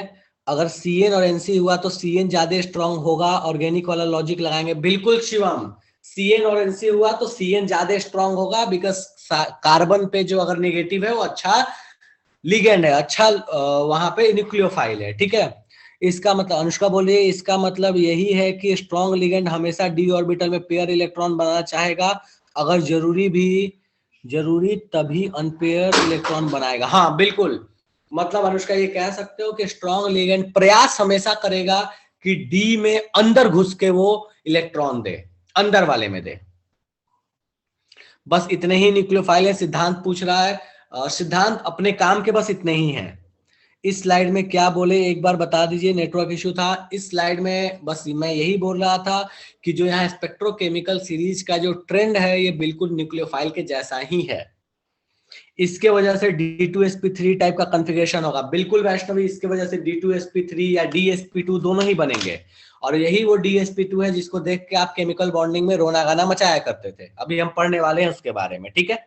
अगर सीएन और एनसी हुआ तो सीएन ज्यादा स्ट्रांग होगा, ऑर्गेनिक वाला लॉजिक लगाएंगे। बिल्कुल शिवम, सीएन और एनसी हुआ तो सीएन ज्यादा स्ट्रांग होगा, बिकॉज कार्बन पे जो अगर नेगेटिव है वो अच्छा लिगेंड है, अच्छा वहां पे न्यूक्लियोफाइल है। ठीक है, इसका मतलब अनुष्का बोलिए, इसका मतलब यही है कि स्ट्रॉन्ग लिगेंड हमेशा डी ऑर्बिटल में पेयर इलेक्ट्रॉन बनाना चाहेगा, अगर जरूरी तभी अनपेयर इलेक्ट्रॉन बनाएगा। हाँ बिल्कुल, मतलब अनुष्का ये कह सकते हो कि स्ट्रॉन्ग लिगेंड प्रयास हमेशा करेगा कि डी में अंदर घुस के वो इलेक्ट्रॉन दे, अंदर वाले में दे। बस इतने ही न्यूक्लियोफाइल है, सिद्धांत पूछ रहा है। सिद्धांत अपने काम के बस इतने ही हैं। इस स्लाइड में क्या बोले एक बार बता दीजिए, नेटवर्क इशू था। इस स्लाइड में बस मैं यही बोल रहा था कि जो यहाँ स्पेक्ट्रोकेमिकल सीरीज का जो ट्रेंड है ये बिल्कुल न्यूक्लियोफाइल के जैसा ही है। इसके वजह से D2sp3 टाइप का कॉन्फ़िगरेशन होगा। बिल्कुल वैष्णवी, इसके वजह से D2sp3 या DsP2 दोनों ही बनेंगे। और यही वो DsP2 है जिसको देख के आप केमिकल बॉन्डिंग में रोना गाना मचाया करते थे। अभी हम पढ़ने वाले हैं उसके बारे में। ठीक है,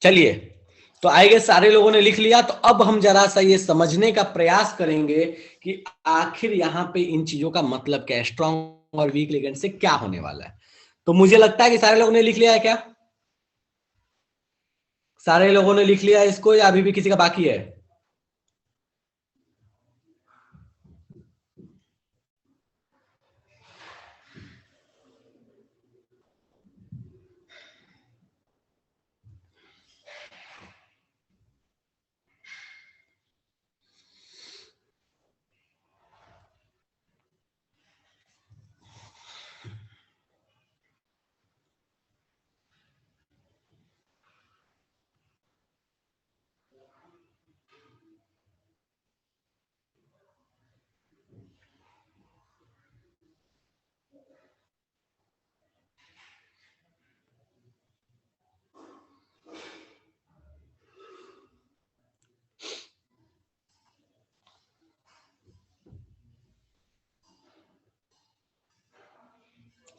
चलिए। तो आएंगे, सारे लोगों ने लिख लिया। तो अब हम जरा सा ये समझने का प्रयास करेंगे कि आखिर यहाँ पे इन चीजों का मतलब क्या है, स्ट्रॉन्ग और वीक लिगेंड से क्या होने वाला है। तो मुझे लगता है कि सारे लोगों ने लिख लिया है क्या? सारे लोगों ने लिख लिया इसको या अभी भी किसी का बाकी है?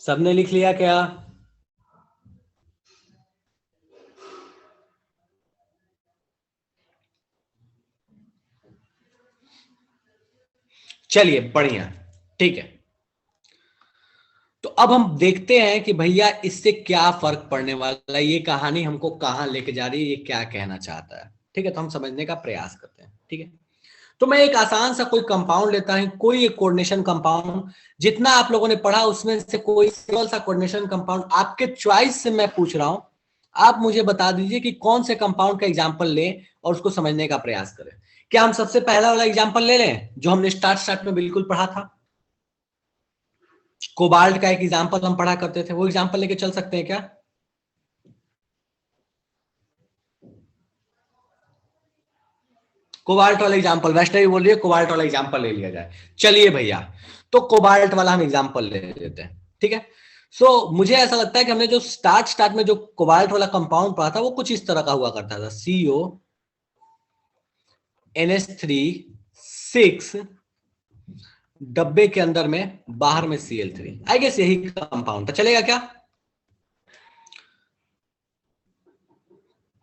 सबने लिख लिया क्या? चलिए बढ़िया, ठीक है। तो अब हम देखते हैं कि भैया इससे क्या फर्क पड़ने वाला है, ये कहानी हमको कहां लेके जा रही है, ये क्या कहना चाहता है। ठीक है, तो हम समझने का प्रयास करते हैं। ठीक है, तो मैं एक आसान सा कोई कंपाउंड लेता हूं, कोई एक कोऑर्डिनेशन कंपाउंड, जितना आप लोगों ने पढ़ा उसमें से कोई सिंपल सा कोऑर्डिनेशन कंपाउंड आपके चॉइस से मैं पूछ रहा हूं। आप मुझे बता दीजिए कि कौन से कंपाउंड का एग्जांपल लें और उसको समझने का प्रयास करें। क्या हम सबसे पहला वाला एग्जांपल ले लें जो हमने स्टार्ट में बिल्कुल पढ़ा था? कोबाल्ट का एक एग्जांपल हम पढ़ा करते थे, वो एग्जांपल लेके चल सकते हैं क्या? कोबाल्ट वाला एग्जांपल, वैष्णवी बोल रही है कोबाल्ट वाला एग्जांपल ले लिया जाए। चलिए भैया, तो कोबाल्ट वाला हम एग्जांपल ले लेते हैं। ठीक है, मुझे ऐसा लगता है कि हमने जो स्टार्ट में जो कोबाल्ट वाला कंपाउंड पढ़ा था वो कुछ इस तरह का हुआ करता था, CONH3 6, डब्बे के अंदर में बाहर में Cl3। आई गेस यही कंपाउंड था, चलेगा क्या?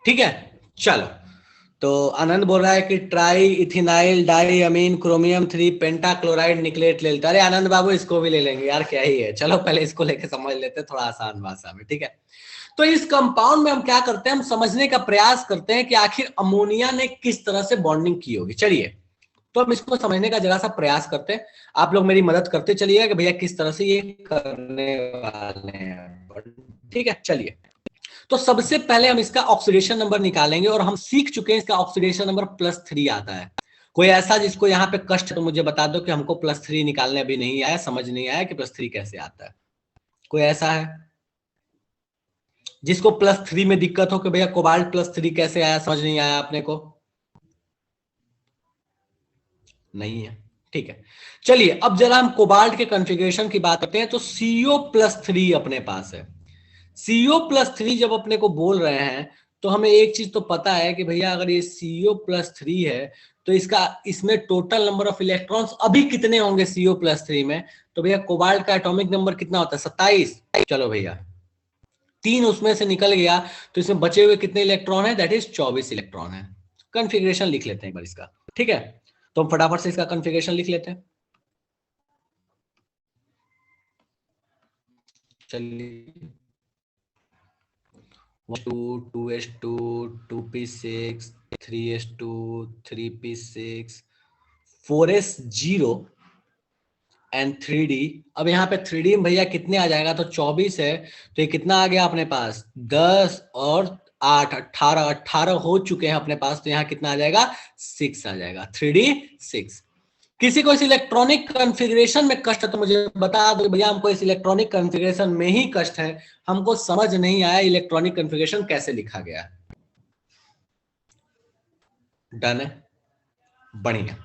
ठीक है, चलो। तो आनंद बोल रहा है कि ट्राई इथिनाइल डाई अमीन क्रोमियम 3 पेंटाक्लोराइड निकलेट ले लेते। अरे आनंद बाबू, इसको भी ले लेंगे यार, क्या ही है। चलो पहले इसको लेके समझ लेते हैं थोड़ा आसान भाषा में। ठीक है, तो इस कंपाउंड में हम क्या करते हैं, हम समझने का प्रयास करते हैं कि आखिर अमोनिया ने किस तरह से बॉन्डिंग की होगी। चलिए तो हम इसको समझने का जरा सा प्रयास करते हैं, आप लोग मेरी मदद करते चलिएगा कि भैया किस तरह से ये करने वाले हैं। ठीक है, चलिए। तो सबसे पहले हम इसका ऑक्सीडेशन नंबर निकालेंगे, और हम सीख चुके हैं इसका ऑक्सीडेशन नंबर +3 आता है। कोई ऐसा जिसको यहाँ पे कष्ट है तो मुझे बता दो कि हमको +3 निकालने अभी नहीं आया, समझ नहीं आया कि +3 कैसे आता है। कोई ऐसा है जिसको +3 में दिक्कत हो कि भैया कोबाल्ट +3 कैसे आया, समझ नहीं आया आपने को? नहीं है, ठीक है। चलिए अब जरा हम कोबाल्ट के कॉन्फ़िगरेशन की बात करते हैं। तो CO+3 अपने पास है। CO+3 जब अपने को बोल रहे हैं तो हमें एक चीज तो पता है कि भैया अगर ये CO+3 है तो इसका इसमें टोटल नंबर ऑफ इलेक्ट्रॉन्स अभी कितने होंगे CO+3 में? तो भैया कोबाल्ट का एटॉमिक नंबर कितना होता है? 27। चलो भैया 3 उसमें से निकल गया तो इसमें बचे हुए कितने इलेक्ट्रॉन है? दैट इज 24 इलेक्ट्रॉन है। कॉन्फ़िगरेशन लिख लेते हैं एक बार इसका, ठीक है? तो हम फटाफट से इसका कॉन्फ़िगरेशन लिख लेते हैं। चलिए 2 2s2 2p6 3s2 3p6 4s0 and 3d। अब यहाँ पे 3d में भैया कितने आ जाएगा? तो 24 है, तो ये कितना आ गया अपने पास? 10 और 8 18 18 हो चुके हैं अपने पास, तो यहाँ कितना आ जाएगा? 6 आ जाएगा। 3d 6। किसी को इस इलेक्ट्रॉनिक कॉन्फ़िगरेशन में कष्ट है तो मुझे बता दो भैया हमको इस इलेक्ट्रॉनिक कॉन्फ़िगरेशन में ही कष्ट है, हमको समझ नहीं आया इलेक्ट्रॉनिक कॉन्फ़िगरेशन कैसे लिखा गया है। डन है, बढ़िया।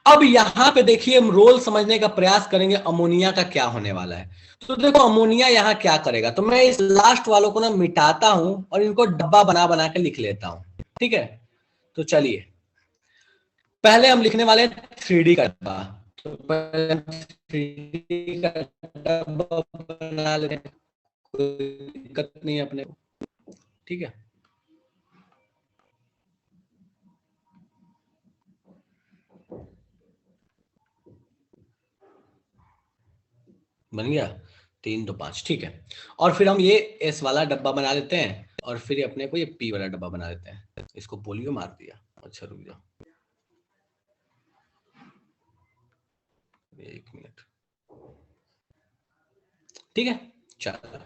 अब यहां पे देखिए हम रोल समझने का प्रयास करेंगे अमोनिया का क्या होने वाला है। तो देखो अमोनिया यहां क्या करेगा, तो मैं इस लास्ट वालों को ना मिटाता हूं और इनको डब्बा बना बना के लिख लेता हूं, ठीक है? तो चलिए पहले हम लिखने वाले 3D का डब्बा। तो पहले 3D का डब्बा बना लेते हैं, कोई दिक्कत नहीं है अपने को, ठीक है? बन गया 3 2 5, ठीक है। और फिर हम ये S वाला डब्बा बना लेते हैं, और फिर अपने को ये P वाला डब्बा बना लेते हैं। इसको पोलियो मार दिया, अच्छा रुक जाओ 1 मिनट, ठीक है? चलो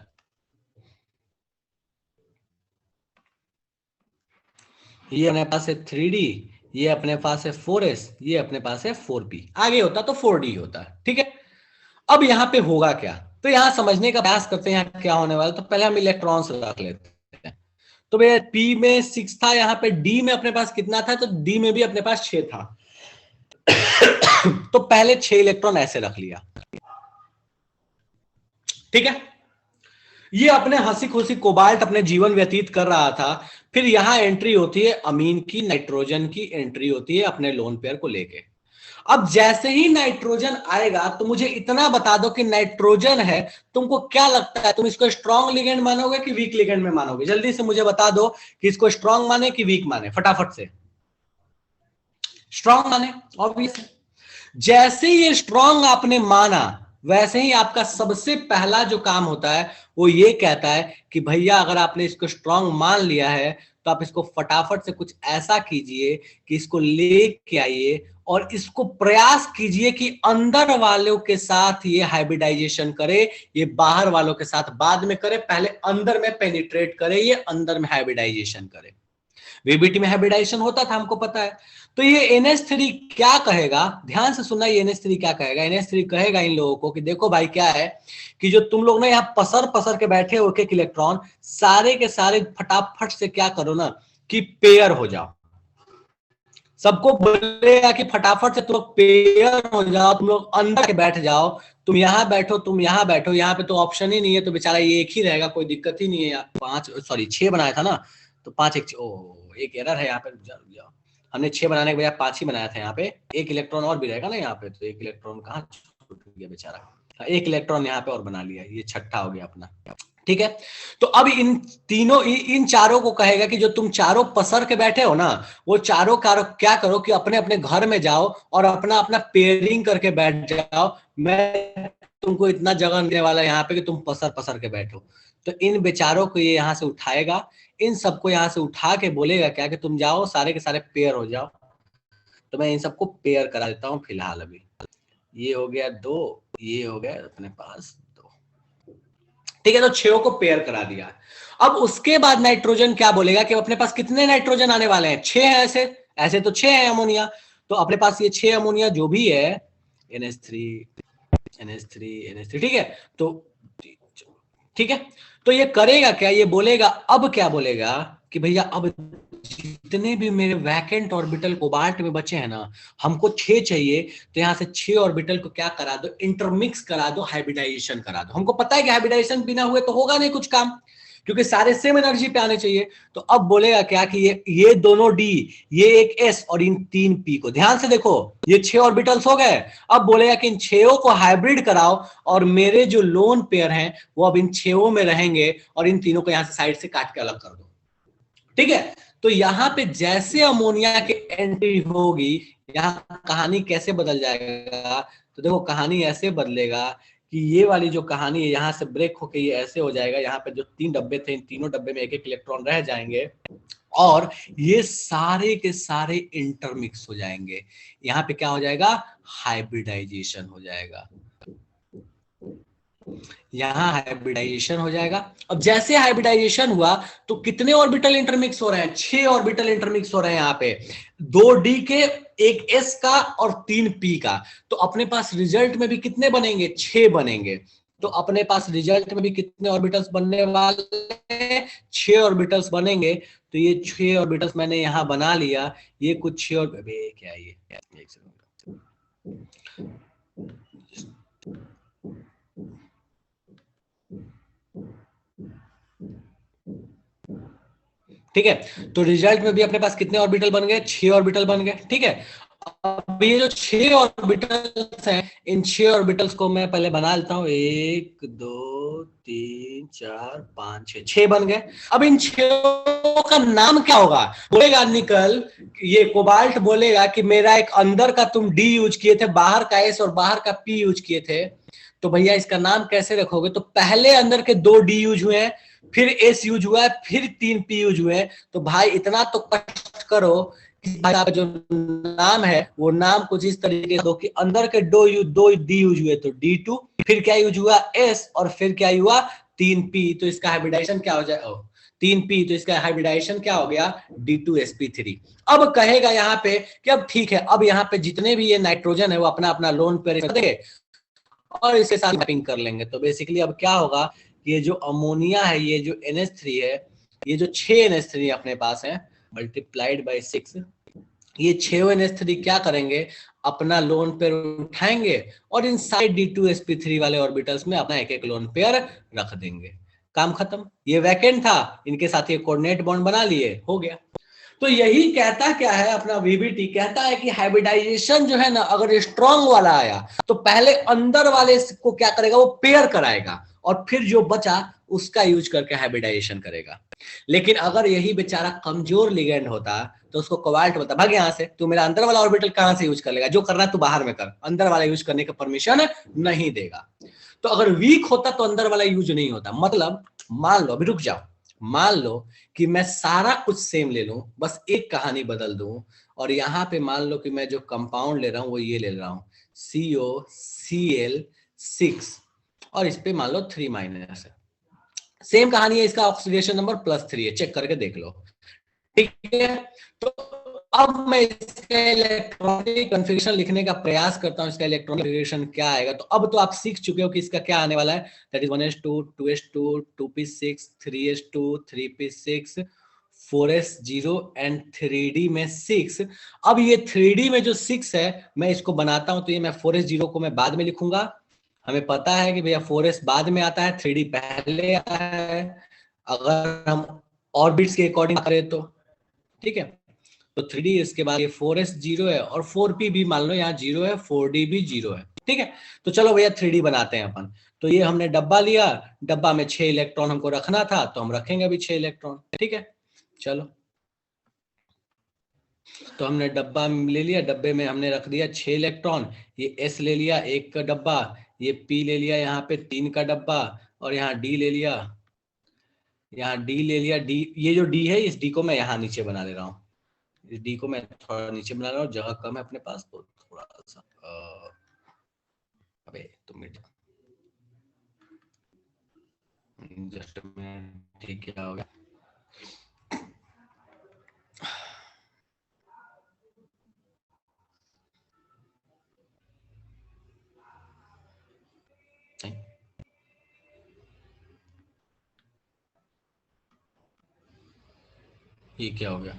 ये अपने पास है 3D, ये अपने पास है 4s, ये अपने पास है 4p। आगे होता तो 4d होता, ठीक है? अब यहाँ पे होगा क्या, तो यहाँ समझने का प्रयास करते हैं यहाँ क्या होने वाला। तो पहले हम इलेक्ट्रॉन्स रख लेते हैं। तो भैया P में 6 था, यहाँ पे D में अपने पास कितना था? तो D में भी अपने पास 6 था। तो पहले 6 इलेक्ट्रॉन ऐसे रख लिया, ठीक है? ये अपने हंसी खुशी कोबाल्ट अपने जीवन व्यतीत कर रहा था। फिर यहां एंट्री होती है अमीन की, नाइट्रोजन की एंट्री होती है अपने लोन पेयर को लेके। अब जैसे ही नाइट्रोजन आएगा तो मुझे इतना बता दो कि नाइट्रोजन है, तुमको क्या लगता है तुम इसको स्ट्रॉन्ग लिगेंड मानोगे कि वीक लिगेंड में मानोगे? जल्दी से मुझे बता दो कि इसको स्ट्रॉन्ग माने कि वीक माने, फटाफट से। स्ट्रॉन्ग माने, ऑब्वियस। जैसे ये स्ट्रॉन्ग आपने माना वैसे ही आपका सबसे पहला जो काम होता है वो ये कहता है कि भैया अगर आपने इसको स्ट्रॉन्ग मान लिया है तो आप इसको फटाफट से कुछ ऐसा कीजिए कि इसको लेके आइए और इसको प्रयास कीजिए कि अंदर वालों के साथ ये हाइब्रिडाइजेशन करे। ये बाहर वालों के साथ बाद में करे, पहले अंदर में पेनिट्रेट करे, ये अंदर में हाइब्रिडाइजेशन करे। वीबीटी में हाइब्रिडाइजेशन होता था, हमको पता है। तो ये NH3 क्या कहेगा, ध्यान से सुनना, ये NH3 क्या कहेगा? NH3 कहेगा इन लोगों को कि देखो भाई क्या है कि जो तुम लोग ना यहाँ पसर पसर के बैठे हो, एक इलेक्ट्रॉन सारे के सारे फटाफट से क्या करो ना कि पेयर हो जाओ। सबको बोलेगा कि फटाफट से तुम लोग पेयर हो जाओ, तुम लोग अंदर के बैठ जाओ, तुम यहाँ बैठो, तुम यहाँ बैठो। यहाँ पे तो ऑप्शन ही नहीं है, तो बेचारा ये एक ही रहेगा, कोई दिक्कत ही नहीं है। यार 5 सॉरी 6 बनाया था ना, तो 5 एक एरर है यहाँ पे, रुक जाओ। हमने 6 बनाने के बजाय 5 ही बनाया था। यहाँ पे एक इलेक्ट्रॉन और भी रहेगा ना यहाँ पे, तो एक इलेक्ट्रॉन कहाँ छूट गया बेचारा? एक इलेक्ट्रॉन यहाँ पे और बना लिया, ये छठा हो गया अपना, ठीक है? तो अब इन तीनों इन चारों को कहेगा कि जो तुम चारों पसर के बैठे हो ना, वो चारों क्या करो कि अपने अपने घर में जाओ और अपना अपना पेयरिंग करके बैठ जाओ। मैं तुमको इतना जगह देने वाला यहाँ पे कि तुम पसर पसर के बैठो। तो इन बेचारों को ये यहाँ से उठाएगा, इन सबको यहाँ से उठा के बोलेगा क्या कि तुम जाओ सारे के सारे पेयर हो जाओ। तो मैं इन सबको पेयर करा देता हूँ फिलहाल। अभी ये हो गया 2, ये हो गया अपने पास 2, ठीक है। तो 6 को पेयर करा दिया। अब उसके बाद नाइट्रोजन क्या बोलेगा कि अपने पास कितने नाइट्रोजन आने वाले हैं, 6 है। ऐसे ऐसे तो 6 है अमोनिया, तो अपने पास ये 6 अमोनिया जो भी है, NH3 NH3 NH3, ठीक है। तो ठीक है, तो ये करेगा क्या, ये बोलेगा, अब क्या बोलेगा कि भैया अब जितने भी मेरे वैकेंट ऑर्बिटल कोबाल्ट में बचे हैं ना, हमको 6 चाहिए, तो यहां से 6 ऑर्बिटल को क्या करा दो, इंटरमिक्स करा दो, हाइब्रिडाइजेशन करा दो। हमको पता है कि हाइब्रिडाइजेशन बिना हुए तो होगा नहीं कुछ काम, क्योंकि सारे सेम एनर्जी पे आने चाहिए। तो अब बोलेगा क्या कि ये दोनों डी, ये एक एस और इन 3 पी को, ध्यान से देखो, ये 6 ऑर्बिटल्स हो गए। अब बोलेगा कि इन 6 को हाइब्रिड कराओ और मेरे जो लोन पेयर हैं वो अब इन 6 में रहेंगे और इन तीनों को यहां से साइड से काट के अलग कर दो, ठीक है। तो यहां पे जैसे अमोनिया की एंट्री होगी, यहां कहानी कैसे बदल जाएगा, तो देखो कहानी ऐसे बदलेगा कि ये वाली जो कहानी है यहां से ब्रेक होके ये ऐसे हो जाएगा, यहाँ पे जो 3 डब्बे थे, इन तीनों डब्बे में एक एक इलेक्ट्रॉन रह जाएंगे और ये सारे के सारे इंटरमिक्स हो जाएंगे। यहाँ पे क्या हो जाएगा, हाइब्रिडाइजेशन हो जाएगा, यहां हाइब्रिडाइजेशन हो जाएगा। अब जैसे हाइब्रिडाइजेशन हुआ तो कितने ऑर्बिटल इंटरमिक्स हो रहे हैं, 6 ऑर्बिटल इंटरमिक्स हो रहे हैं यहाँ पे, 2 डी के, एक एस का और 3 पी का। तो अपने पास रिजल्ट में भी कितने बनेंगे, 6 बनेंगे। तो अपने पास रिजल्ट में भी कितने ऑर्बिटल्स बनने वाले, 6 ऑर्बिटल्स बनेंगे। तो ये 6 ऑर्बिटल्स मैंने यहां बना लिया, ये कुछ 6 क्या है ये, एक सेकंड, ठीक है। तो रिजल्ट में भी अपने पास कितने ऑर्बिटल बन गए, 6 ऑर्बिटल बन गए, ठीक है। अब ये जो 6 ऑर्बिटल्स हैं, इन 6 ऑर्बिटल्स को मैं पहले बना लेता हूं, 1 2 3 4 5 6, 6 बन गए। अब इन 6 का नाम क्या होगा, बोलेगा निकल, ये कोबाल्ट बोलेगा कि मेरा एक अंदर का तुम डी यूज किए थे, बाहर का एस और बाहर का पी यूज किए थे, तो भैया इसका नाम कैसे रखोगे। तो पहले अंदर के 2 डी यूज हुए हैं, फिर एस यूज हुआ है, फिर 3 पी यूज हुए हैं। तो भाई इतना तो कष्ट करो कि भाई आपका जो नाम है वो नाम कुछ इस तरीके से दो कि अंदर के 2 डी यूज हुए तो D2, फिर क्या यूज हुआ एस, और फिर क्या हुआ 3 पी, तो इसका हाइब्रिडाइजेशन क्या हो जाए, 3 पी, तो इसका हाइब्रिडाइजेशन क्या हो गया, D2sp3। अब कहेगा यहाँ पे कि अब ठीक है, अब यहाँ पे जितने भी ये नाइट्रोजन है वो अपना अपना लोन पेयर देंगे और इसके साथ मैपिंग कर लेंगे। तो बेसिकली अब क्या होगा, ये जो अमोनिया है, ये जो NH3 है, ये जो 6 NH3 अपने पास है मल्टीप्लाइड बाय 6, ये 6 NH3 क्या करेंगे, अपना लोन पेयर उठाएंगे और इन सारे D2sp3 वाले ऑर्बिटल्स में अपना एक एक लोन पेयर रख देंगे, काम खत्म। ये वैकेंट था, इनके साथ ये कोऑर्डिनेट बॉन्ड बना लिए, हो गया। तो यही कहता क्या है अपना VBT, कहता है कि हाइब्रिडाइजेशन जो है ना, अगर स्ट्रॉन्ग वाला आया तो पहले अंदर वाले को क्या करेगा, वो पेयर कराएगा और फिर जो बचा उसका यूज करके हाइब्रिडाइजेशन करेगा। लेकिन अगर यही बेचारा कमजोर लिगेंड होता तो उसको कोबाल्ट बता, भाग यहां से, तू मेरा अंदर वाला ऑर्बिटल कहां से यूज कर लेगा, जो करना है तू बाहर में कर, अंदर वाला यूज करने का परमिशन नहीं देगा। तो अगर वीक होता तो अंदर वाला यूज नहीं होता। मतलब मान लो, अभी रुक जाओ, मान लो कि मैं सारा कुछ सेम ले लूं, बस एक कहानी बदल दूं, और यहां पे मान लो कि मैं जो कंपाउंड ले रहा हूं वो ये ले रहा हूं COCl6 और इस पे मान लो 3- है, सेम कहानी है, इसका ऑक्सीडेशन नंबर +3 है, चेक करके देख लो, ठीक है। तो अब मैं इसका इलेक्ट्रॉनिक कॉन्फ़िगरेशन लिखने का प्रयास करता हूं, इसका इलेक्ट्रॉनिक कॉन्फ़िगरेशन क्या आएगा। तो अब तो आप सीख चुके हो कि इसका क्या आने वाला है, that is 1s2 2s2 2p6 3s2 3p6 4s0 and 3d में 6। अब ये 3d में जो 6 है मैं इसको बनाता हूं, तो ये मैं 4s0 को मैं बाद में लिखूंगा, हमें पता है कि भैया 4s बाद में आता है, 3d पहले आता है, अगर हम ऑर्बिट्स के अकॉर्डिंग करें तो, ठीक है। तो 3d इसके बाद ये 4s 0 है और 4p भी मान लो यहाँ 0 है, 4d भी 0 है, ठीक है। तो चलो भैया 3d बनाते हैं अपन। तो ये हमने डब्बा लिया, डब्बा में 6 इलेक्ट्रॉन हमको रखना था, तो हम रखेंगे अभी 6 इलेक्ट्रॉन, ठीक है। चलो, तो हमने डब्बा ले लिया, डब्बे में हमने रख दिया 6 इलेक्ट्रॉन, ये s ले लिया 1 का डब्बा, ये p ले लिया यहाँ पे 3 का डब्बा, और यहाँ d ले लिया, यहाँ d ले लिया, d, ये जो d है इस d को मैं यहाँ नीचे बना ले रहा हूँ, इस डी को मैं थोड़ा नीचे बना रहा हूँ, जगह कम है अपने पास तो थोड़ा सा अबे तुम मिट जस्ट में ठीक क्या हो गया। ये क्या हो गया,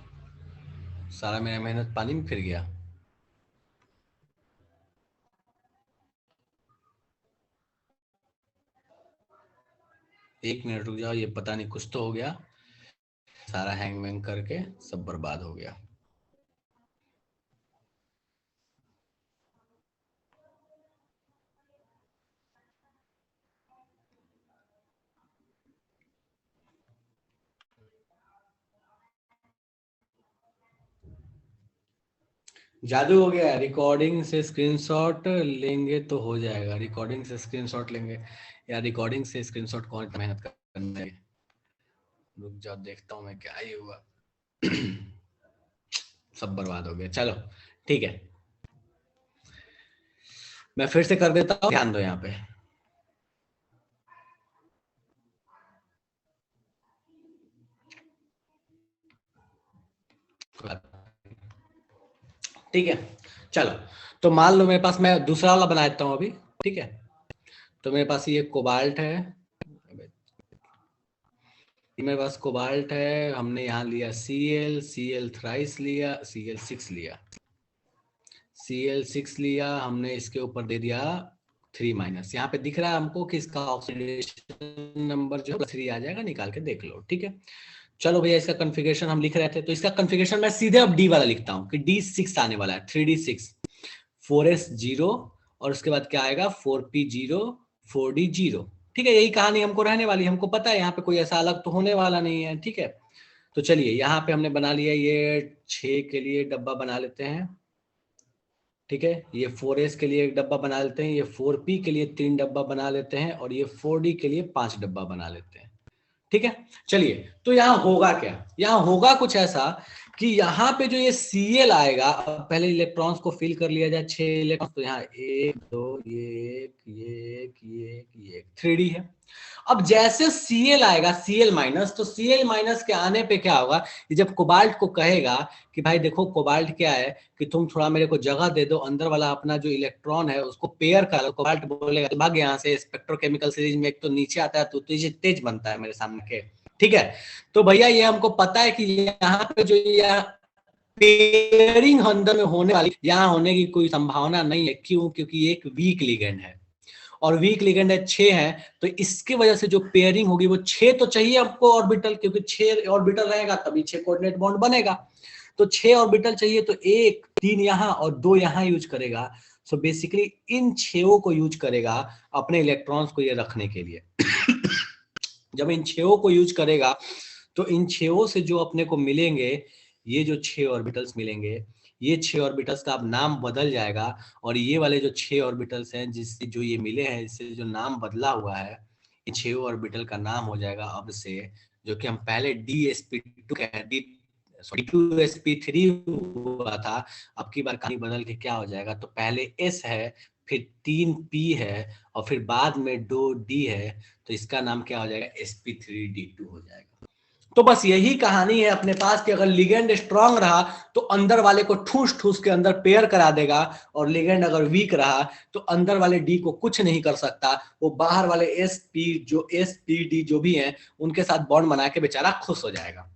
सारा मेरा मेहनत पानी में फिर गया। एक मिनट रुक जाओ, ये पता नहीं कुछ तो हो गया, सारा हैंग वैंग करके सब बर्बाद हो गया। जादू हो गया, रिकॉर्डिंग से स्क्रीनशॉट लेंगे तो हो जाएगा। रिकॉर्डिंग से स्क्रीनशॉट लेंगे या रिकॉर्डिंग से स्क्रीनशॉट कौन मेहनत करना है। रुक जाओ देखता हूँ मैं क्या ही हुआ। सब बर्बाद हो गया। चलो ठीक है, मैं फिर से कर देता हूँ, ध्यान दो यहाँ पे। ठीक है चलो, तो मान लो मेरे पास, मैं दूसरा वाला बना देता हूँ अभी। ठीक है, तो मेरे पास ये कोबाल्ट है, मेरे पास कोबाल्ट है, हमने यहाँ लिया Cl थ्राइस लिया, Cl6 लिया, Cl6 लिया हमने, इसके ऊपर दे दिया 3-। यहाँ पे दिख रहा है हमको कि इसका ऑक्सीडेशन नंबर जो 3 आ जाएगा, निकाल के देख लो। ठीक है, चलो भैया इसका कॉन्फ़िगरेशन हम लिख रहे थे, तो इसका कॉन्फ़िगरेशन मैं सीधे अब डी वाला लिखता हूँ कि D6 आने वाला है, 3D6 4S0 और उसके बाद क्या आएगा 4P0 4D0। ठीक है, यही कहानी हमको रहने वाली, हमको पता है यहाँ पे कोई ऐसा अलग तो होने वाला नहीं है। ठीक है, तो चलिए यहाँ पे हमने बना लिया, ये 6 के लिए डब्बा बना लेते हैं। ठीक है, ये 4S के लिए एक डब्बा बना लेते हैं, ये 4P के लिए 3 डब्बा बना लेते हैं और ये 4D के लिए 5 डब्बा बना लेते हैं। ठीक है, चलिए तो यहाँ होगा क्या, यहाँ होगा कुछ ऐसा कि यहाँ पे जो ये Cl आएगा, पहले इलेक्ट्रॉन्स को फिल कर लिया जाए, 6 इलेक्ट्रॉन, तो यहाँ 1 2 ये 3D है। अब जैसे Cl आएगा Cl-, तो Cl- के आने पे क्या होगा, जब कोबाल्ट को कहेगा कि भाई देखो कोबाल्ट क्या है कि तुम थोड़ा मेरे को जगह दे दो, अंदर वाला अपना जो इलेक्ट्रॉन है उसको पेयर कर लो, कोबाल्ट बोलेगा भाग यहाँ से, स्पेक्ट्रोकेमिकल सीरीज में एक तो नीचे आता है तो तेज बनता है मेरे सामने के। ठीक है, तो भैया ये हमको पता है कि यहाँ पे जो पेयरिंग अंदर में होने वाली, यहाँ होने की कोई संभावना नहीं है। क्यों? क्योंकि एक वीक लिगेंड है और वीक लिगेंड है 6 है, तो इसकी वजह से जो पेयरिंग होगी वो 6 तो चाहिए आपको ऑर्बिटल, क्योंकि 6 ऑर्बिटल रहेगा तभी 6 कोऑर्डिनेट बॉन्ड बनेगा। तो 6 ऑर्बिटल चाहिए, तो 1 3 यहाँ और 2 यहाँ यूज करेगा। सो बेसिकली इन 6 को यूज करेगा अपने इलेक्ट्रॉन्स को ये रखने के लिए। जब इन 6 को यूज करेगा तो इन 6 से जो अपने को मिलेंगे, ये जो 6 ऑर्बिटल्स मिलेंगे, ये 6 ऑर्बिटल्स का अब नाम बदल जाएगा और ये वाले जो 6 ऑर्बिटल्स हैं जिससे जो ये मिले हैं, इससे जो नाम बदला हुआ है, इन 6 ऑर्बिटल का नाम हो जाएगा अब से, जो कि हम पहले DsP2 D2sp3 हुआ था, अब की बार कहानी बदल के क्या हो जाएगा, तो पहले S है, फिर 3P है और फिर बाद में 2D है, तो इसका नाम क्या हो जाएगा, sp3d2 हो जाएगा। तो बस यही कहानी है अपने पास कि अगर लिगेंड स्ट्रांग रहा तो अंदर वाले को ठूस ठूस के अंदर पेयर करा देगा, और लिगेंड अगर वीक रहा तो अंदर वाले डी को कुछ नहीं कर सकता, वो बाहर वाले एसपीडी जो भी हैं उनके साथ बॉन्ड बना के बेचारा खुश हो जाएगा।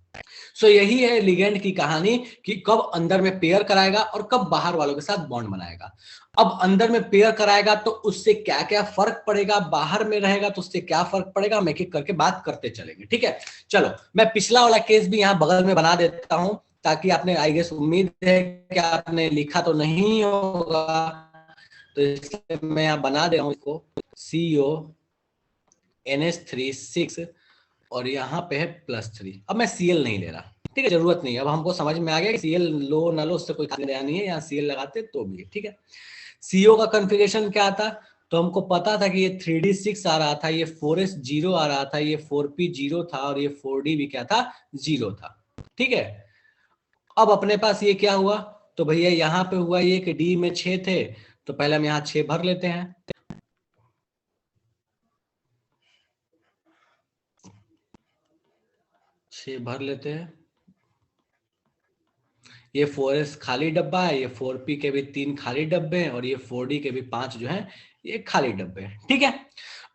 सो यही है लिगेंड की कहानी कि कब अंदर में पेयर कराएगा और कब बाहर वालों के साथ बॉन्ड बनाएगा। अब अंदर में पेयर कराएगा तो उससे क्या क्या फर्क पड़ेगा, बाहर में रहेगा तो उससे क्या फर्क पड़ेगा, हम एक एक करके बात करते चलेंगे। ठीक है, चलो मैं पिछला वाला केस भी यहाँ बगल में बना देता हूं, ताकि आपने, आई गेस उम्मीद है कि आपने लिखा तो नहीं होगा, तो इसलिए मैं यहाँ बना दे रहा हूँ इसको, CONH3 6 और यहाँ पे है +3। अब मैं Cl नहीं ले रहा, ठीक है, जरूरत नहीं है, अब हमको समझ में आ गया कि Cl लो ना लो उससे कोई लेना नहीं है, यहाँ Cl लगाते तो भी। ठीक है, CO का कॉन्फ़िगरेशन क्या था, तो हमको पता था कि ये 3D6 आ रहा था, ये 4S0 आ रहा था, ये 4P0 था और ये 4D भी क्या था, 0 था। ठीक है, अब अपने पास ये क्या हुआ, तो भैया यहाँ पे हुआ ये कि डी में 6 थे, तो पहले हम यहाँ 6 भर लेते हैं। 6 भर लेते हैं। ये 4s खाली डब्बा है, ये 4p के भी 3 खाली डब्बे हैं, और ये 4d के भी 5 जो हैं ये खाली डब्बे हैं। ठीक है,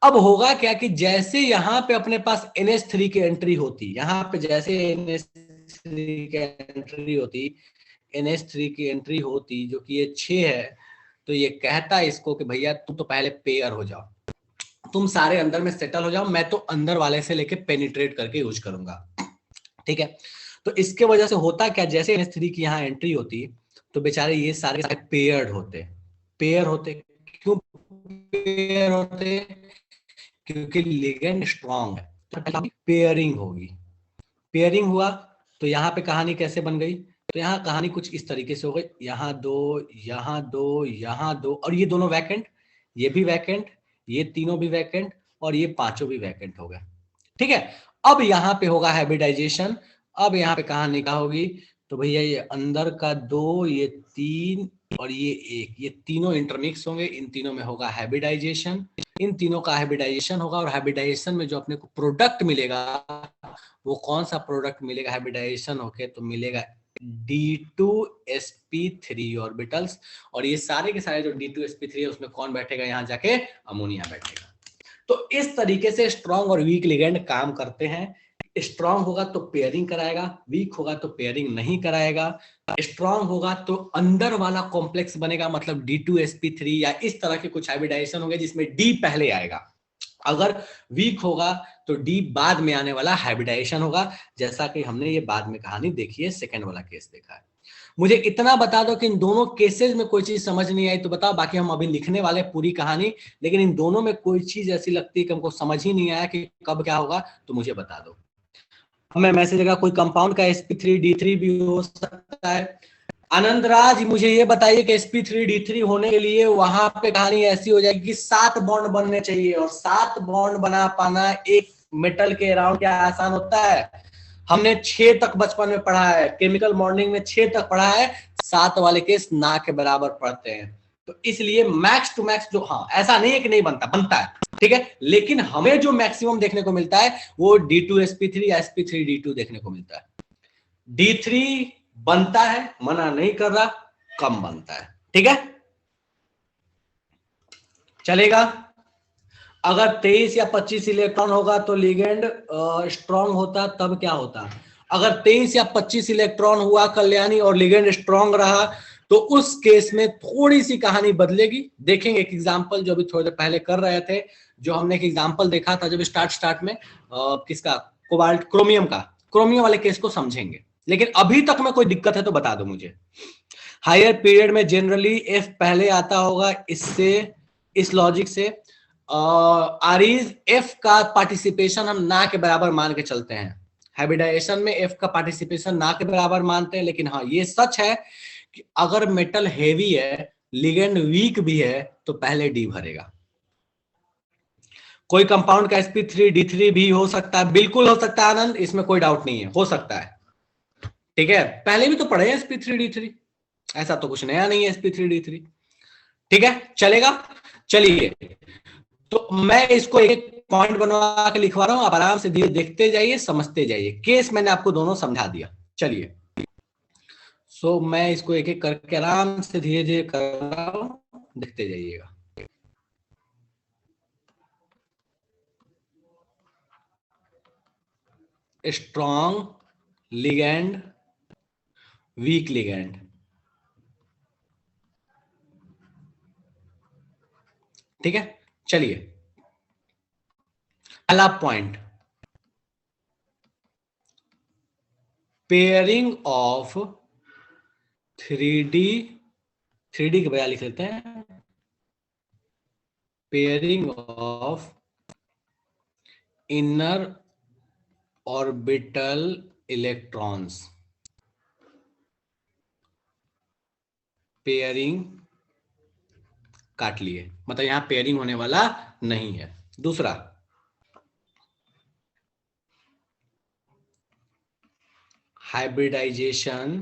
अब होगा क्या कि जैसे यहाँ पे अपने पास NH3 की एंट्री होती, यहाँ पे जैसे NH3 की एंट्री होती, NH3 की एंट्री होती जो कि ये 6 है, तो ये कहता है इसको कि भैया तुम तो पहले पेयर हो जाओ, तुम सारे अंदर में सेटल हो जाओ, मैं तो अंदर वाले से लेके पेनिट्रेट करके यूज करूंगा। ठीक है, तो इसके वजह से होता क्या, जैसे NH3 की यहाँ एंट्री होती तो बेचारे ये सारे पेयर्ड होते। पेयर होते क्यों पेयर होते, क्योंकि लिगेंड स्ट्रांग है, तो पेयरिंग होगी। पेयरिंग हुआ तो यहाँ पे कहानी कैसे बन गई, तो यहाँ कहानी कुछ इस तरीके से हो गई, यहाँ दो, यहाँ दो, यहाँ दो, और ये दोनों वैकेंट, ये भी वैकेंट, ये तीनों भी वैकेंट, और ये पांचों भी वैकेंट हो गए। ठीक है, अब यहाँ पे होगा हाइब्रिडाइजेशन। अब यहाँ पे कहानी क्या होगी, तो भैया ये अंदर का 2, ये 3 और ये 1, ये तीनों इंटरमिक्स होंगे, इन तीनों में होगा हाइब्रिडाइजेशन। इन तीनों का हाइब्रिडाइजेशन होगा, और हाइब्रिडाइजेशन में जो अपने को प्रोडक्ट मिलेगा वो कौन सा प्रोडक्ट मिलेगा हाइब्रिडाइजेशन होके, तो मिलेगा D2sp3 ऑर्बिटल्स। और ये सारे के सारे जो D2sp3 है उसमें कौन बैठेगा, यहाँ जाके अमोनिया बैठेगा। तो इस तरीके से स्ट्रॉन्ग और वीक लिगेंड काम करते हैं। स्ट्रॉन्ग होगा तो पेयरिंग कराएगा, वीक होगा तो पेयरिंग नहीं कराएगा। स्ट्रॉन्ग होगा तो अंदर वाला कॉम्प्लेक्स बनेगा, मतलब D2sp3 या इस तरह के कुछ हाइब्रिडाइजेशन होंगे जिसमें D पहले आएगा। अगर वीक होगा तो डी बाद में आने वाला हाइब्रिडाइजेशन होगा, जैसा कि हमने ये बाद में कहानी देखी है, सेकंड वाला केस देखा है। मुझे इतना बता दो कि इन दोनों केसेस में कोई चीज समझ नहीं आई तो बताओ, बाकी हम अभी लिखने वाले पूरी कहानी, लेकिन इन दोनों में कोई चीज ऐसी लगती है कि हमको समझ ही नहीं आया कि कब क्या होगा, तो मुझे बता दो। हमें मैसेज लगा कोई कंपाउंड का sp3d3 भी हो सकता है। आनंद राज मुझे ये बताइए कि sp3d3 होने के लिए वहां पे कहानी ऐसी हो जाएगी कि 7 बॉन्ड बनने चाहिए, और 7 बॉन्ड बना पाना एक मेटल के अराउंड क्या आसान होता है। हमने 6 तक बचपन में पढ़ा है, केमिकल मॉर्निंग में 6 तक पढ़ा है, 7 वाले केस ना के बराबर पढ़ते हैं। तो इसलिए मैक्स टू मैक्स जो, हाँ ऐसा नहीं है कि नहीं बनता, बनता है, ठीक है, लेकिन हमें जो मैक्सिमम देखने को मिलता है वो D2sp3 या sp3d2 देखने को मिलता है। D3 बनता है, मना नहीं कर रहा, कम बनता है, ठीक है, चलेगा। अगर 23 या 25 इलेक्ट्रॉन होगा तो लिगेंड स्ट्रॉन्ग होता, तब क्या होता, अगर 23 या 25 इलेक्ट्रॉन हुआ कल्याणी और लिगेंड स्ट्रॉन्ग रहा, तो उस केस में थोड़ी सी कहानी बदलेगी। देखेंगे एक एग्जांपल जो अभी थोड़ी देर पहले कर रहे थे, जो हमने एक एग्जांपल देखा था जब स्टार्ट में किसका, कोबाल्ट क्रोमियम का, क्रोमियम वाले केस को समझेंगे। लेकिन अभी तक में कोई दिक्कत है तो बता दो मुझे। हायर पीरियड में जनरली एफ पहले आता होगा, इससे इस लॉजिक से आरीज एफ का पार्टिसिपेशन हम ना के बराबर मान के चलते हैं। हाइब्रिडाइजेशन में एफ का पार्टिसिपेशन ना के बराबर मानते हैं, लेकिन हाँ ये सच है कि अगर मेटल हेवी है, लिगेंड वीक भी है, तो पहले डी भरेगा। कोई कंपाउंड का sp3d3 भी हो सकता है, बिल्कुल हो सकता है आनंद, इसमें कोई डाउट नहीं है, हो सकता है, ठीक है, पहले भी तो पढ़े हैं sp3d3, ऐसा तो कुछ नया नहीं है sp3d3, ठीक है, चलेगा। चलिए, तो मैं इसको एक पॉइंट बनवा के लिखवा रहा हूं, आप आराम से धीरे देखते जाइए, समझते जाइए। केस मैंने आपको दोनों समझा दिया, चलिए। सो मैं इसको एक एक करके आराम से धीरे धीरे कर रहा हूं, देखते जाइएगा। स्ट्रॉन्ग लिगेंड, वीक लिगेंड, ठीक है, चलिए। पहला point, pairing of 3D, 3D के बजाय लिख लेते हैं pairing of inner orbital electrons, pairing काट लिए, मतलब यहां पेयरिंग होने वाला नहीं है। दूसरा, hybridisation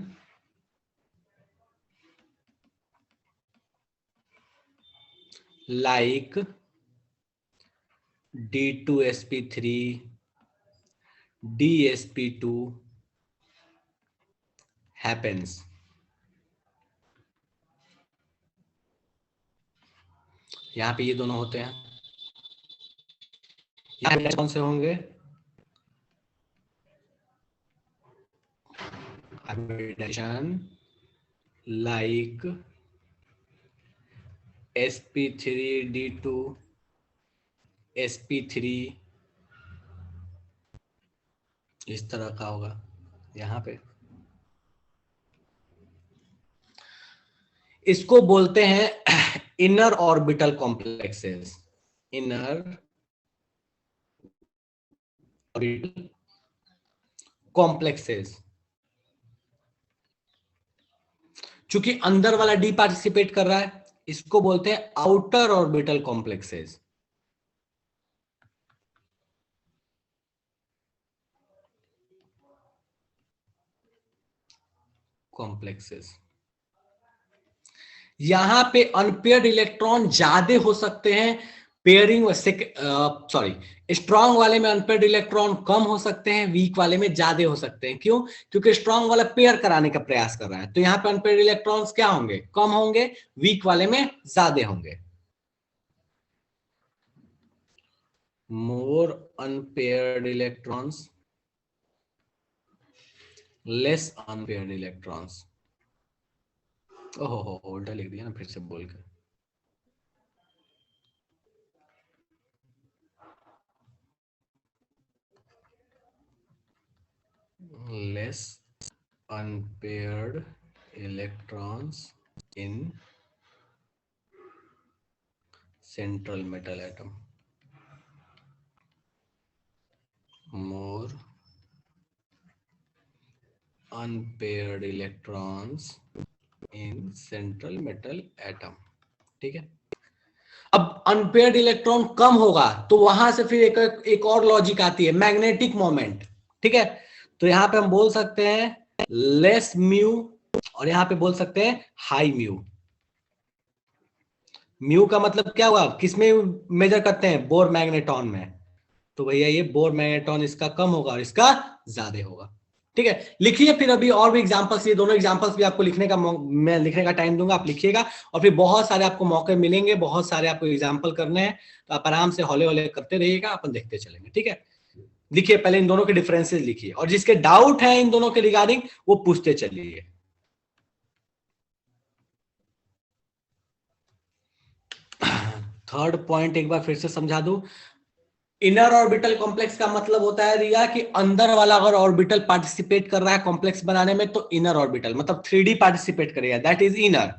like D2sp3 dsp2 happens। यहां पे ये दोनों होते हैं, यहां पे कौन से होंगे? hybridization like sp3d2 sp3, इस तरह का होगा यहां पे। इसको बोलते हैं inner orbital complexes. Inner orbital complexes, चूंकि अंदर वाला डी पार्टिसिपेट कर रहा है, इसको बोलते हैं आउटर ऑर्बिटल कॉम्प्लेक्सेस। कॉम्प्लेक्सेस, यहां पे अनपेयर्ड इलेक्ट्रॉन ज्यादा हो सकते हैं, पेयरिंग सॉरी स्ट्रांग वाले में अनपेयर्ड इलेक्ट्रॉन कम हो सकते हैं, वीक वाले में ज्यादा हो सकते हैं। क्यों? क्योंकि स्ट्रांग वाला पेयर कराने का प्रयास कर रहा है, तो यहां पे अनपेयर्ड इलेक्ट्रॉन्स क्या होंगे? कम होंगे, वीक वाले में ज्यादा होंगे। More unpaired electrons, less unpaired electrons. ओहो उल्टा लिख दिया ना फिर से बोल कर। less unpaired electrons in central metal atom, more unpaired electrons in central metal atom। ठीक है, अब अनपेयर्ड इलेक्ट्रॉन कम होगा तो वहां से फिर एक और लॉजिक आती है, मैग्नेटिक मोमेंट। ठीक है, तो यहां पे हम बोल सकते हैं लेस म्यू, और यहां पे बोल सकते हैं हाई म्यू। म्यू का मतलब क्या हुआ? किसमें मेजर करते हैं? बोर मैग्नेटॉन में। तो भैया ये बोर मैग्नेटॉन इसका कम होगा और इसका ज्यादा होगा। ठीक है, लिखिए फिर अभी और भी एग्जांपल्स, ये दोनों एग्जांपल्स भी आपको लिखने का मैं लिखने का टाइम दूंगा, आप लिखिएगा। और फिर बहुत सारे आपको मौके मिलेंगे, बहुत सारे आपको एग्जांपल करने हैं, तो आप आराम से हौले हौले करते रहिएगा, अपन देखते चलेंगे। ठीक है, लिखिए पहले इन दोनों के डिफरेंसेस लिखिए, और जिसके डाउट है इन दोनों के रिगार्डिंग वो पूछते चलिए। थर्ड पॉइंट एक बार फिर से समझा दूं। इनर ऑर्बिटल कॉम्प्लेक्स का मतलब होता है रिया कि अंदर वाला अगर ऑर्बिटल पार्टिसिपेट कर रहा है कॉम्प्लेक्स बनाने में तो इनर ऑर्बिटल मतलब 3D पार्टिसिपेट करेगा, दैट इज इनर।